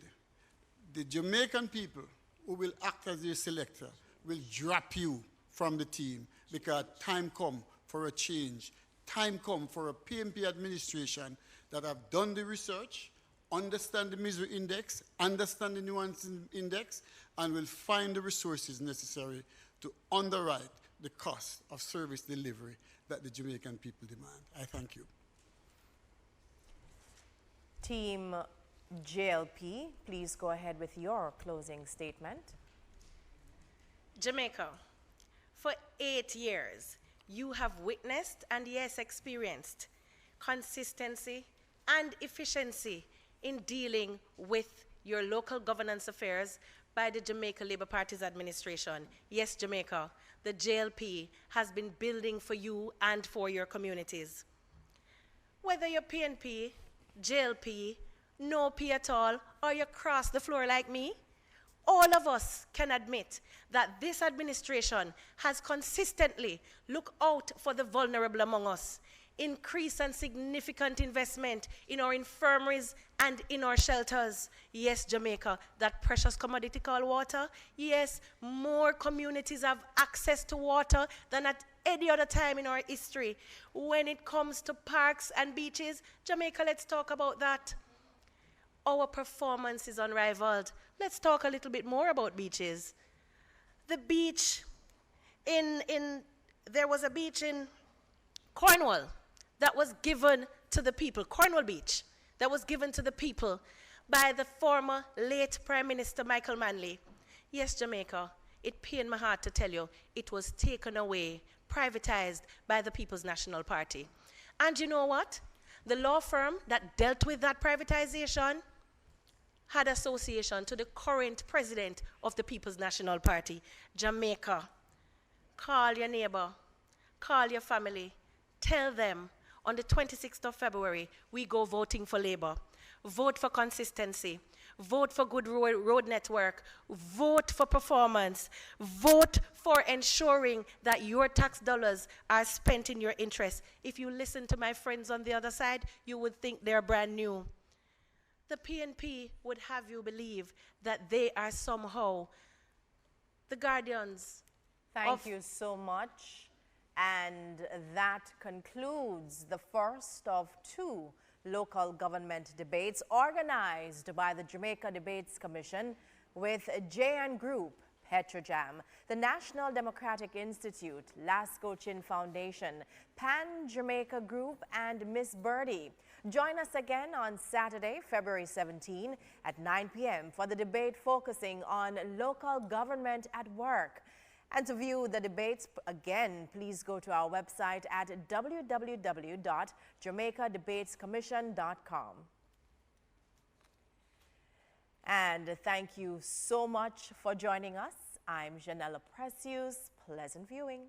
The Jamaican people who will act as your selector will drop you from the team, because time come for a change. Time come for a PNP administration that have done the research, understand the misery index, understand the nuance index, and will find the resources necessary to underwrite the cost of service delivery that the Jamaican people demand. I thank you. Team JLP, please go ahead with your closing statement. Jamaica, for 8 years, you have witnessed and yes, experienced consistency and efficiency in dealing with your local governance affairs, by the Jamaica Labour Party's administration. Yes, Jamaica, the JLP has been building for you and for your communities. Whether you're PNP, JLP, no P at all, or you cross the floor like me, all of us can admit that this administration has consistently looked out for the vulnerable among us, increase and significant investment in our infirmaries and in our shelters. Yes, Jamaica, that precious commodity called water. Yes, more communities have access to water than at any other time in our history. When it comes to parks and beaches, Jamaica, let's talk about that. Our performance is unrivaled. Let's talk a little bit more about beaches. The beach there was a beach in Cornwall that was given to the people, Cornwall Beach, that was given to the people by the former late Prime Minister Michael Manley. Yes, Jamaica, it pained my heart to tell you it was taken away, privatized by the People's National Party. And you know what? The law firm that dealt with that privatization had association to the current president of the People's National Party. Jamaica, call your neighbor, call your family, tell them on the 26th of February, we go voting for Labour. Vote for consistency. Vote for good road network. Vote for performance. Vote for ensuring that your tax dollars are spent in your interest. If you listen to my friends on the other side, you would think they're brand new. The PNP would have you believe that they are somehow the guardians. Thank you so much. And that concludes the first of two local government debates organized by the Jamaica Debates Commission with JN Group, PetroJam, the National Democratic Institute, Lasco Chin Foundation, Pan Jamaica Group, and Miss Birdie. Join us again on Saturday, February 17 at 9 p.m. for the debate focusing on local government at work. And to view the debates, again, please go to our website at www.jamaicadebatescommission.com. And thank you so much for joining us. I'm Janella Precious. Pleasant viewing.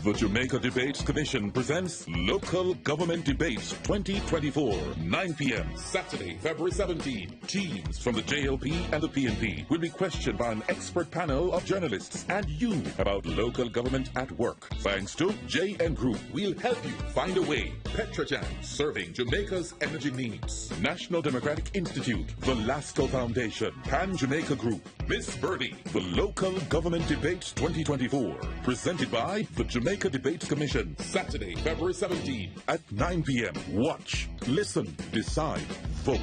The Jamaica Debates Commission presents Local Government Debates 2024, 9 p.m. Saturday, February 17. Teams from the JLP and the PNP will be questioned by an expert panel of journalists and you about local government at work. Thanks to JN Group, we'll help you find a way. PetroJam, serving Jamaica's energy needs. National Democratic Institute, the Lasco Foundation, Pan Jamaica Group, Miss Birdie, the Local Government Debates 2024, presented by the Jamaica Debates Commission, Saturday, February 17 at 9 p.m. Watch, listen, decide, vote.